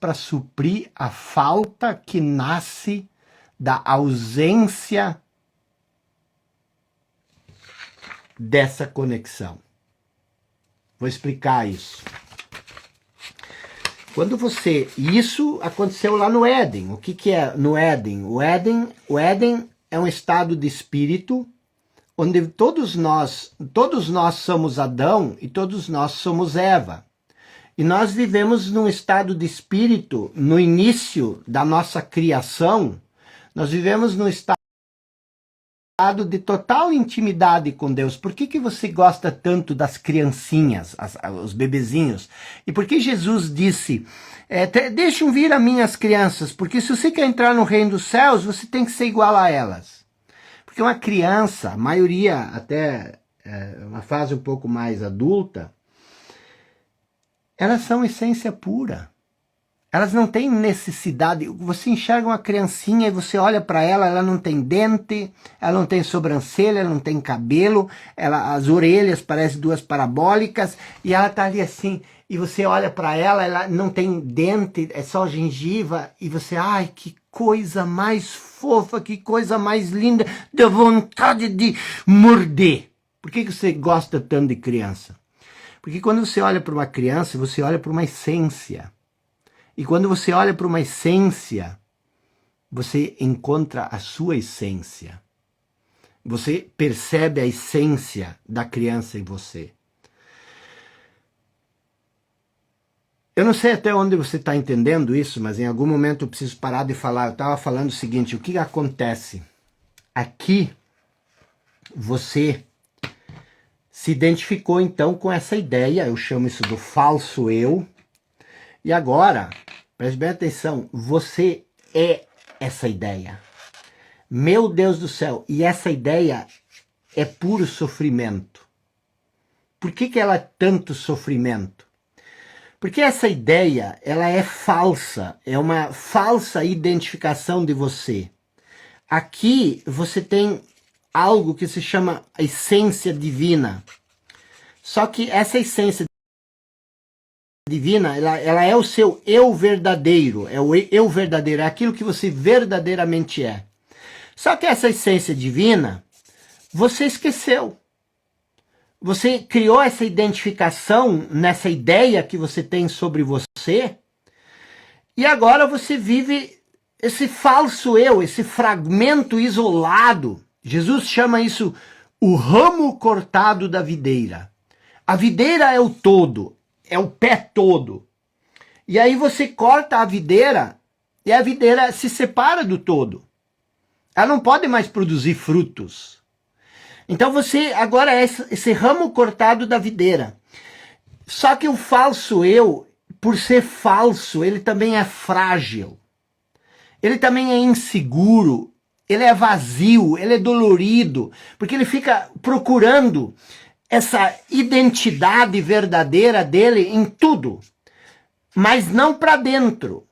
para suprir a falta que nasce da ausência dessa conexão. Vou explicar isso. Isso aconteceu lá no Éden. O que é no Éden? O Éden é um estado de espírito onde todos nós somos Adão e todos nós somos Eva. E nós vivemos num estado de espírito, no início da nossa criação, nós vivemos num estado de total intimidade com Deus. Por que você gosta tanto das criancinhas, os bebezinhos? E por que Jesus disse, deixem vir a minhas crianças, porque se você quer entrar no reino dos céus, você tem que ser igual a elas. Porque uma criança, a maioria até uma fase um pouco mais adulta, elas são essência pura. Elas não têm necessidade. Você enxerga uma criancinha e você olha para ela, ela não tem dente, ela não tem sobrancelha, ela não tem cabelo, as orelhas parecem duas parabólicas e ela está ali assim. E você olha para ela, ela não tem dente, é só gengiva e você, ai, que coisa mais fofa, que coisa mais linda, dá vontade de morder. Por que você gosta tanto de criança? Porque quando você olha para uma criança, você olha para uma essência. E quando você olha para uma essência, você encontra a sua essência. Você percebe a essência da criança em você. Eu não sei até onde você está entendendo isso, mas em algum momento eu preciso parar de falar. Eu estava falando o seguinte, o que acontece? Aqui, você se identificou então com essa ideia, eu chamo isso do falso eu, e agora, preste bem atenção, você é essa ideia. Meu Deus do céu, e essa ideia é puro sofrimento. Por que ela é tanto sofrimento? Porque essa ideia, ela é falsa, é uma falsa identificação de você. Aqui você tem algo que se chama essência divina. Só que essa essência divina, ela é o seu eu verdadeiro, é o eu verdadeiro, é aquilo que você verdadeiramente é. Só que essa essência divina, você esqueceu. Você criou essa identificação nessa ideia que você tem sobre você, e agora você vive esse falso eu, esse fragmento isolado. Jesus chama isso o ramo cortado da videira. A videira é o todo, é o pé todo. E aí você corta a videira e a videira se separa do todo. Ela não pode mais produzir frutos. Então você agora é esse ramo cortado da videira. Só que o falso eu, por ser falso, ele também é frágil. Ele também é inseguro, ele é vazio, ele é dolorido, porque ele fica procurando essa identidade verdadeira dele em tudo, mas não para dentro,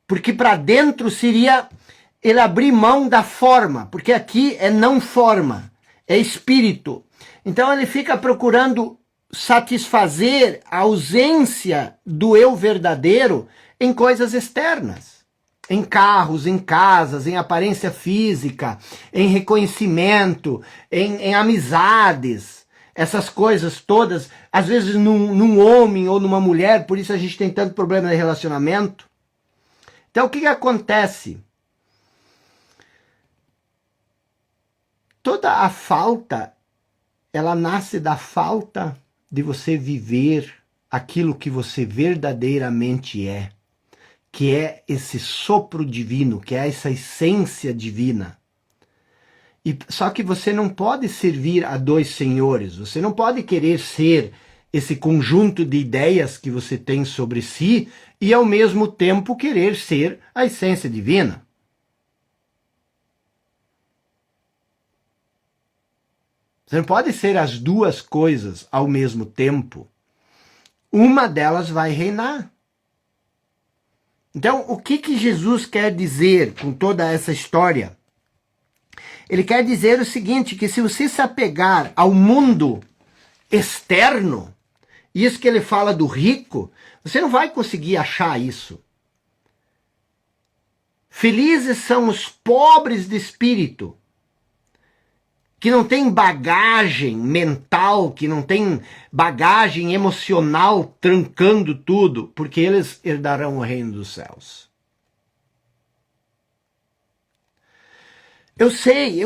porque para dentro seria ele abrir mão da forma, porque aqui é não forma, é espírito. Então ele fica procurando satisfazer a ausência do eu verdadeiro em coisas externas. Em carros, em casas, em aparência física, em reconhecimento, em amizades, essas coisas todas, às vezes num homem ou numa mulher, por isso a gente tem tanto problema de relacionamento. Então o que acontece? Toda a falta, ela nasce da falta de você viver aquilo que você verdadeiramente é, que é esse sopro divino, que é essa essência divina. Só que você não pode servir a dois senhores, você não pode querer ser esse conjunto de ideias que você tem sobre si e ao mesmo tempo querer ser a essência divina. Você não pode ser as duas coisas ao mesmo tempo. Uma delas vai reinar. Então, o que Jesus quer dizer com toda essa história? Ele quer dizer o seguinte, que se você se apegar ao mundo externo, isso que ele fala do rico, você não vai conseguir achar isso. Felizes são os pobres de espírito, que não tem bagagem mental, que não tem bagagem emocional trancando tudo, porque eles herdarão o reino dos céus. Eu sei,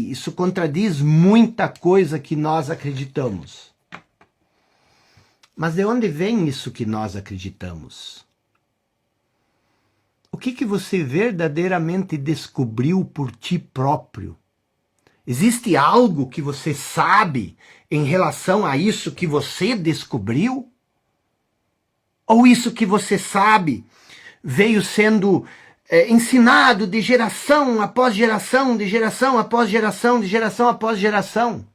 isso contradiz muita coisa que nós acreditamos. Mas de onde vem isso que nós acreditamos? O que você verdadeiramente descobriu por ti próprio? Existe algo que você sabe em relação a isso que você descobriu? Ou isso que você sabe veio sendo ensinado de geração após geração, de geração após geração, de geração após geração?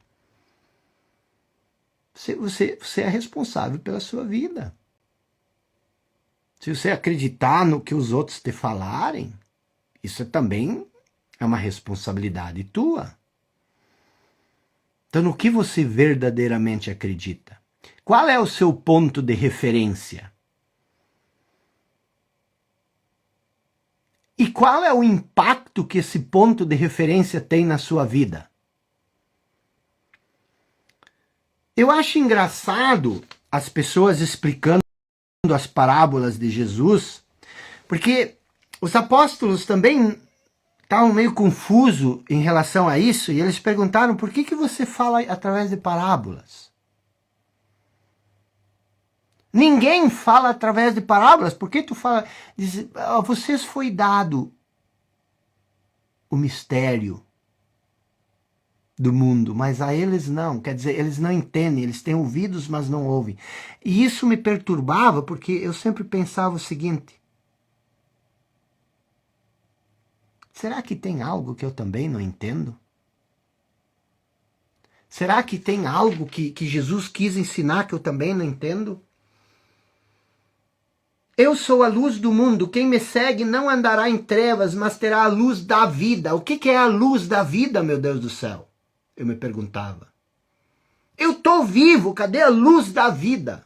Você é responsável pela sua vida. Se você acreditar no que os outros te falarem, isso também é uma responsabilidade tua. Então, no que você verdadeiramente acredita? Qual é o seu ponto de referência? E qual é o impacto que esse ponto de referência tem na sua vida? Eu acho engraçado as pessoas explicando as parábolas de Jesus, porque os apóstolos também estavam meio confusos em relação a isso, e eles perguntaram, por que você fala através de parábolas? Ninguém fala através de parábolas, por que tu fala? Diz, vocês foi dado o mistério do mundo, mas a eles não, quer dizer, eles não entendem, eles têm ouvidos, mas não ouvem. E isso me perturbava, porque eu sempre pensava o seguinte: será que tem algo que eu também não entendo? Será que tem algo que Jesus quis ensinar que eu também não entendo? Eu sou a luz do mundo, quem me segue não andará em trevas, mas terá a luz da vida. O que é a luz da vida, meu Deus do céu? Eu me perguntava. Eu estou vivo, cadê a luz da vida?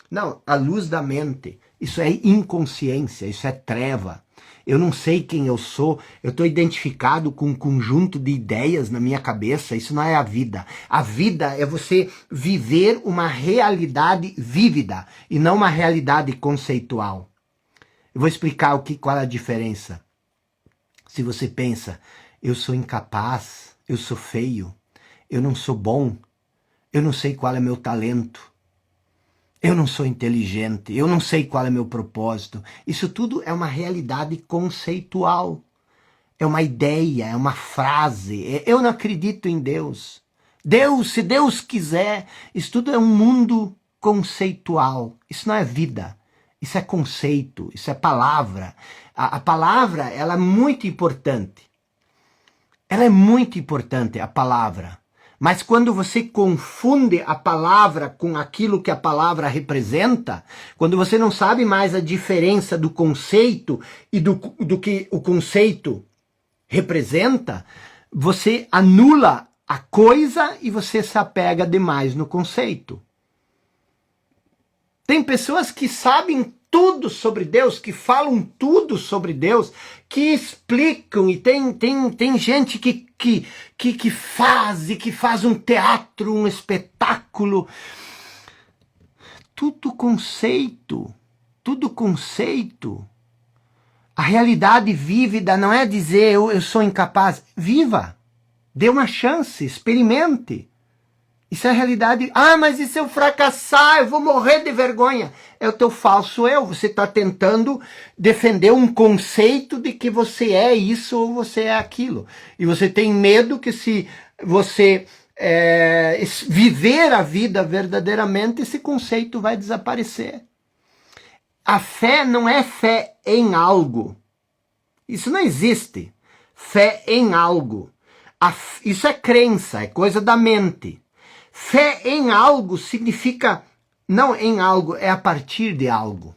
Não, a luz da mente. Isso é inconsciência, isso é treva. Eu não sei quem eu sou, eu estou identificado com um conjunto de ideias na minha cabeça, isso não é a vida. A vida é você viver uma realidade vívida e não uma realidade conceitual. Eu vou explicar qual é a diferença. Se você pensa, eu sou incapaz, eu sou feio, eu não sou bom, eu não sei qual é meu talento, eu não sou inteligente, eu não sei qual é meu propósito. Isso tudo é uma realidade conceitual. É uma ideia, é uma frase. Eu não acredito em Deus. Deus, se Deus quiser, isso tudo é um mundo conceitual. Isso não é vida. Isso é conceito, isso é palavra. A palavra, ela é muito importante. Ela é muito importante, a palavra. Mas quando você confunde a palavra com aquilo que a palavra representa, quando você não sabe mais a diferença do conceito e do que o conceito representa, você anula a coisa e você se apega demais no conceito. Tem pessoas que sabem tudo sobre Deus, que falam tudo sobre Deus, que explicam, e tem gente que faz um teatro, um espetáculo. Tudo conceito, tudo conceito. A realidade vívida não é dizer eu sou incapaz. Viva, dê uma chance, experimente. Isso é a realidade. Ah, mas e se eu fracassar, eu vou morrer de vergonha. É o teu falso eu. Você está tentando defender um conceito de que você é isso ou você é aquilo. E você tem medo que se você viver a vida verdadeiramente, esse conceito vai desaparecer. A fé não é fé em algo. Isso não existe. Fé em algo. Isso é crença, é coisa da mente. Fé em algo significa, não em algo, é a partir de algo.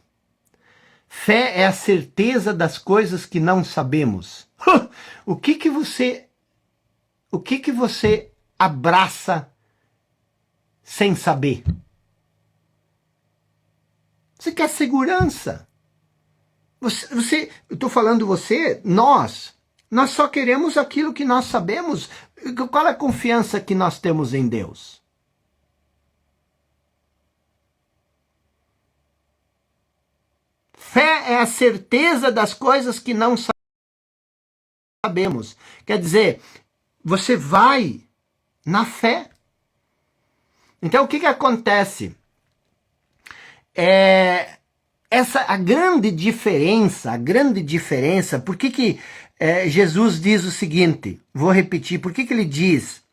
Fé é a certeza das coisas que não sabemos. O que você abraça sem saber? Você quer segurança. Eu estou falando nós só queremos aquilo que nós sabemos. Qual é a confiança que nós temos em Deus? Fé é a certeza das coisas que não sabemos. Quer dizer, você vai na fé. Então o que acontece? A grande diferença, por que Jesus diz o seguinte, vou repetir, por que ele diz?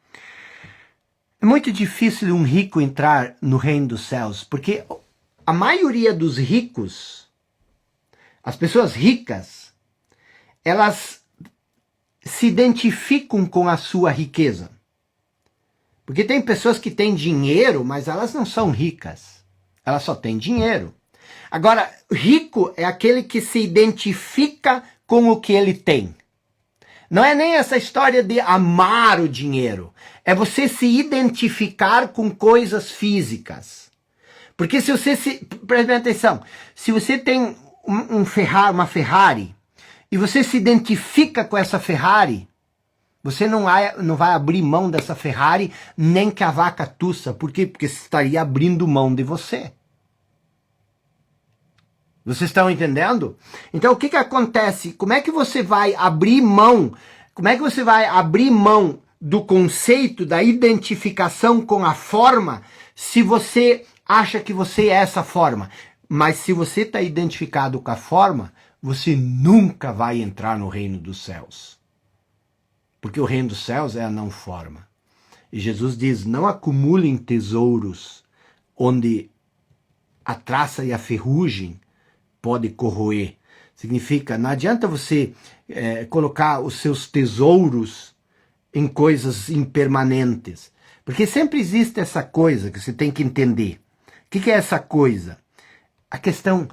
É muito difícil um rico entrar no reino dos céus, porque a maioria dos ricos, as pessoas ricas, elas se identificam com a sua riqueza. Porque tem pessoas que têm dinheiro, mas elas não são ricas. Elas só têm dinheiro. Agora, rico é aquele que se identifica com o que ele tem. Não é nem essa história de amar o dinheiro. É você se identificar com coisas físicas. Porque se você preste atenção, se você tem uma Ferrari, e você se identifica com essa Ferrari, você não vai abrir mão dessa Ferrari nem que a vaca tussa. Por quê? Porque você estaria abrindo mão de você. Vocês estão entendendo? Então o que acontece? Como é que você vai abrir mão? Como é que você vai abrir mão do conceito, da identificação com a forma, se você acha que você é essa forma? Mas se você está identificado com a forma, você nunca vai entrar no reino dos céus. porque o reino dos céus é a não forma. E Jesus diz, não acumulem tesouros onde a traça e a ferrugem pode corroer. Significa, não adianta você colocar os seus tesouros em coisas impermanentes. Porque sempre existe essa coisa que você tem que entender. O que é essa coisa? A questão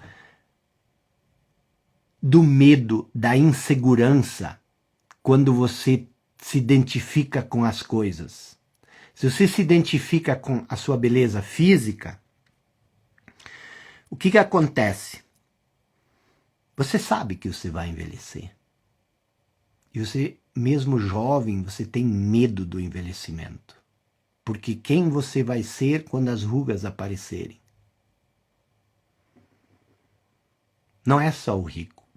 do medo, da insegurança, quando você se identifica com as coisas. Se você se identifica com a sua beleza física, o que acontece? Você sabe que você vai envelhecer. E você, mesmo jovem, você tem medo do envelhecimento. Porque quem você vai ser quando as rugas aparecerem? Não é só o rico.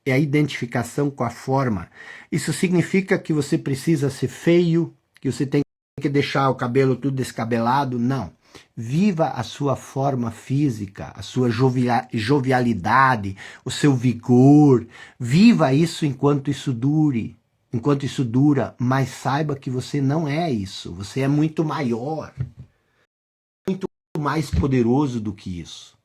É a identificação com a forma. Isso significa que você precisa ser feio, que você tem que deixar o cabelo tudo descabelado? Não. Viva a sua forma física, a sua jovialidade, o seu vigor. Viva isso enquanto isso dure. Enquanto isso dura, mas saiba que você não é isso. Você é muito maior. Muito mais poderoso do que isso.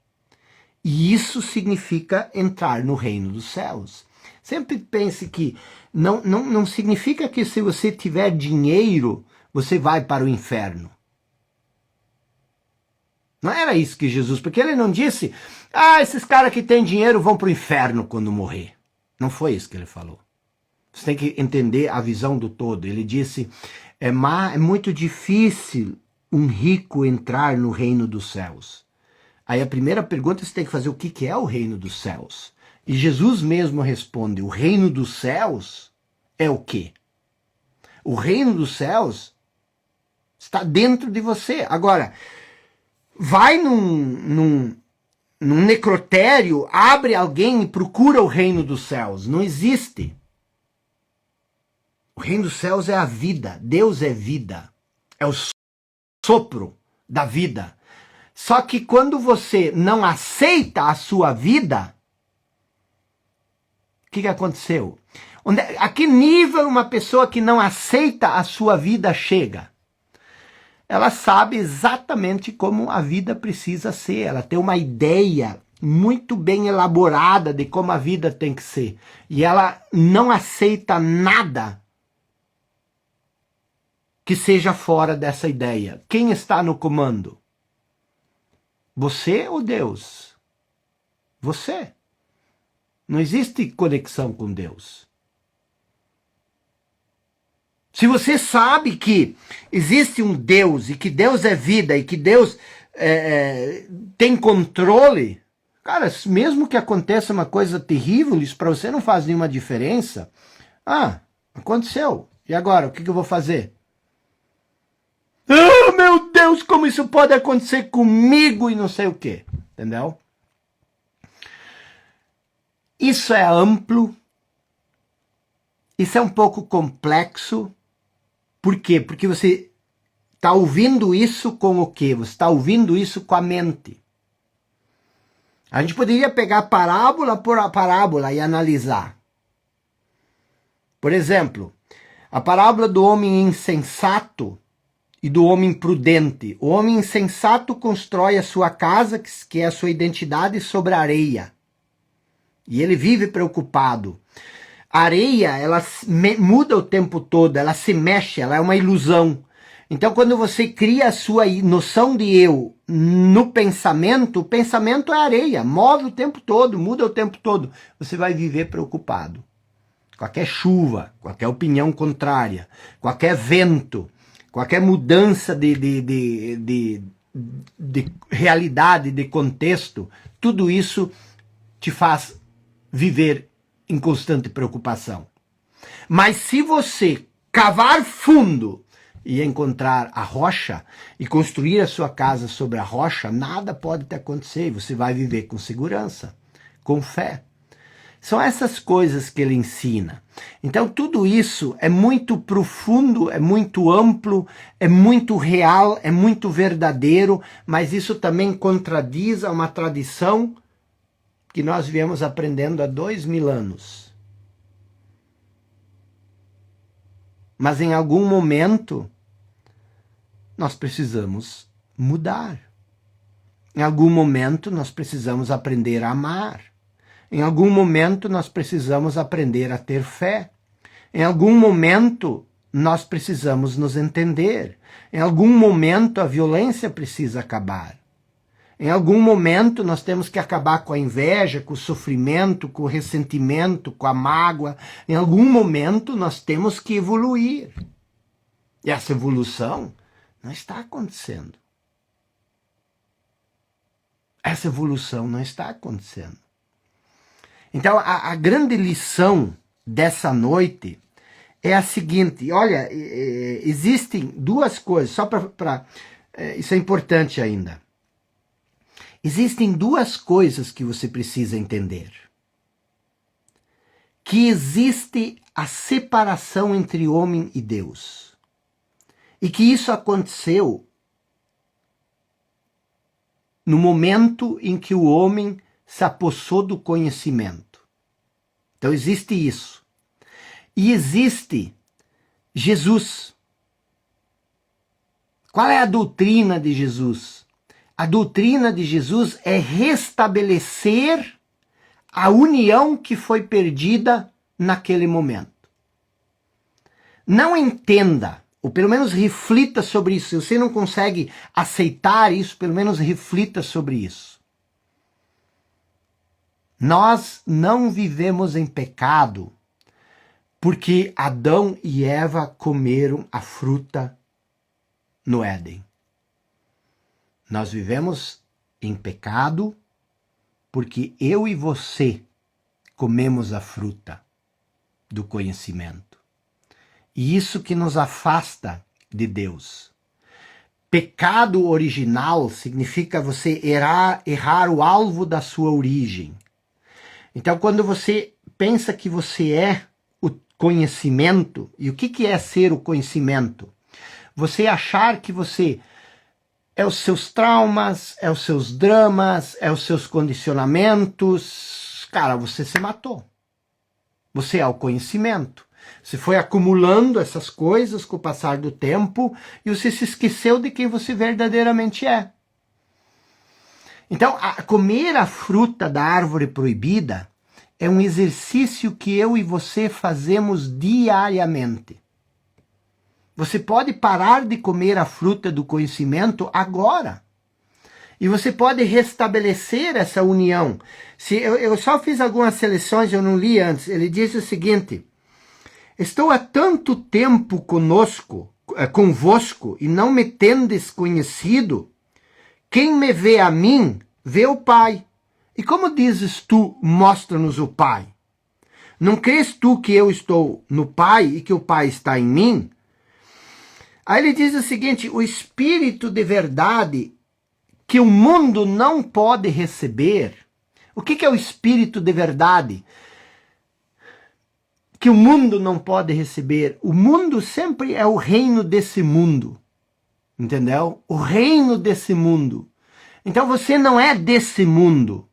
E isso significa entrar no reino dos céus. Sempre pense que não significa que se você tiver dinheiro, você vai para o inferno. Não era isso que Jesus, porque ele não disse, esses caras que têm dinheiro vão para o inferno quando morrer. Não foi isso que ele falou. Você tem que entender a visão do todo. Ele disse, é muito difícil um rico entrar no reino dos céus. Aí a primeira pergunta você tem que fazer, o que é o reino dos céus? E Jesus mesmo responde, o reino dos céus é o quê? O reino dos céus está dentro de você. Agora, vai num necrotério, abre alguém e procura o reino dos céus. Não existe. O reino dos céus é a vida. Deus é vida. É o sopro da vida. Só que quando você não aceita a sua vida, o que aconteceu? A que nível uma pessoa que não aceita a sua vida chega? Ela sabe exatamente como a vida precisa ser. Ela tem uma ideia muito bem elaborada de como a vida tem que ser. E ela não aceita nada que seja fora dessa ideia. Quem está no comando? Você ou Deus? Você. Não existe conexão com Deus. Se você sabe que existe um Deus e que Deus é vida e que Deus tem controle, cara, mesmo que aconteça uma coisa terrível, isso para você não faz nenhuma diferença. Aconteceu. E agora, o que eu vou fazer? Meu Deus, como isso pode acontecer comigo e não sei o quê. Entendeu? Isso é amplo. Isso é um pouco complexo. Por quê? Porque você está ouvindo isso com o quê? Você está ouvindo isso com a mente. A gente poderia pegar parábola por parábola e analisar. Por exemplo, a parábola do homem insensato e do homem prudente. O homem insensato constrói a sua casa, que é a sua identidade, sobre a areia. E ele vive preocupado. A areia, ela muda o tempo todo, ela se mexe, ela é uma ilusão. Então, quando você cria a sua noção de eu no pensamento, o pensamento é areia, move o tempo todo, muda o tempo todo. Você vai viver preocupado. Qualquer chuva, qualquer opinião contrária, qualquer vento, qualquer mudança de realidade, de contexto, tudo isso te faz viver em constante preocupação. Mas se você cavar fundo e encontrar a rocha e construir a sua casa sobre a rocha, nada pode te acontecer. Você vai viver com segurança, com fé. São essas coisas que ele ensina. Então tudo isso é muito profundo, é muito amplo, é muito real, é muito verdadeiro, mas isso também contradiz uma tradição que nós viemos aprendendo há 2000 anos. Mas em algum momento, nós precisamos mudar. Em algum momento, nós precisamos aprender a amar. Em algum momento, nós precisamos aprender a ter fé. Em algum momento, nós precisamos nos entender. Em algum momento, a violência precisa acabar. Em algum momento, nós temos que acabar com a inveja, com o sofrimento, com o ressentimento, com a mágoa. Em algum momento, nós temos que evoluir. E essa evolução não está acontecendo. Essa evolução não está acontecendo. Então, a grande lição dessa noite é a seguinte, olha, existem duas coisas, só para isso é importante ainda. Existem duas coisas que você precisa entender. Que existe a separação entre homem e Deus. E que isso aconteceu no momento em que o homem se apossou do conhecimento. Então existe isso. E existe Jesus. Qual é a doutrina de Jesus? A doutrina de Jesus é restabelecer a união que foi perdida naquele momento. Não entenda, ou pelo menos reflita sobre isso. Se você não consegue aceitar isso, pelo menos reflita sobre isso. Nós não vivemos em pecado porque Adão e Eva comeram a fruta no Éden. Nós vivemos em pecado porque eu e você comemos a fruta do conhecimento. E isso que nos afasta de Deus. Pecado original significa você errar o alvo da sua origem. Então, quando você pensa que você é o conhecimento, e o que é ser o conhecimento? Você achar que você é os seus traumas, é os seus dramas, é os seus condicionamentos. Cara, você se matou. Você é o conhecimento. Você foi acumulando essas coisas com o passar do tempo e você se esqueceu de quem você verdadeiramente é. Então, comer a fruta da árvore proibida é um exercício que eu e você fazemos diariamente. Você pode parar de comer a fruta do conhecimento agora. E você pode restabelecer essa união. Eu só fiz algumas seleções, eu não li antes. Ele diz o seguinte: estou há tanto tempo convosco, e não me tendes conhecido. Quem me vê a mim, vê o Pai. E como dizes tu, mostra-nos o Pai? Não crês tu que eu estou no Pai e que o Pai está em mim? Aí ele diz o seguinte: o Espírito de verdade que o mundo não pode receber. O que é o Espírito de verdade que o mundo não pode receber? O mundo sempre é o reino desse mundo. Entendeu? O reino desse mundo. Então você não é desse mundo.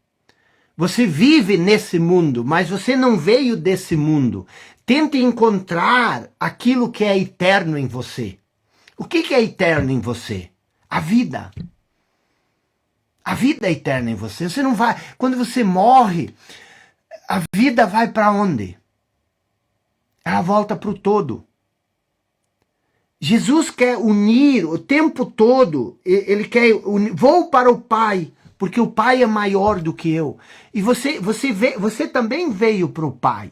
Você vive nesse mundo, mas você não veio desse mundo. Tente encontrar aquilo que é eterno em você. O que é eterno em você? A vida. A vida é eterna em você. Você não vai. Quando você morre, a vida vai para onde? Ela volta para o todo. Jesus quer unir o tempo todo. Ele quer unir. Vou para o Pai, porque o Pai é maior do que eu. E você também veio para o Pai.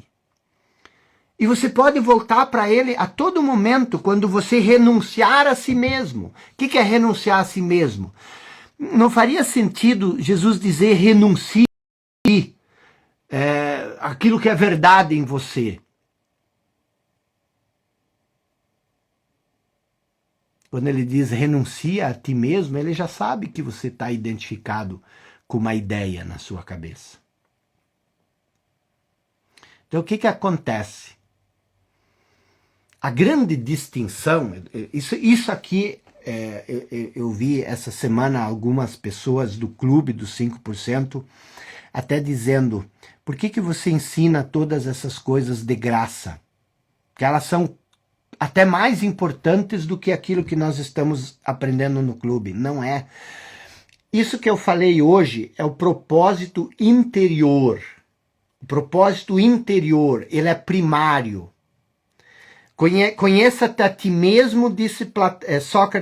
E você pode voltar para Ele a todo momento, quando você renunciar a si mesmo. O que é renunciar a si mesmo? Não faria sentido Jesus dizer renuncie aquilo que é verdade em você. Quando ele diz renuncia a ti mesmo, ele já sabe que você está identificado com uma ideia na sua cabeça. Então o que acontece? A grande distinção, isso aqui, eu vi essa semana algumas pessoas do clube dos 5% até dizendo: por que você ensina todas essas coisas de graça? Que elas são até mais importantes do que aquilo que nós estamos aprendendo no clube. Não é. Isso que eu falei hoje é o propósito interior. O propósito interior, ele é primário. Conheça-te a ti mesmo, disse Sócrates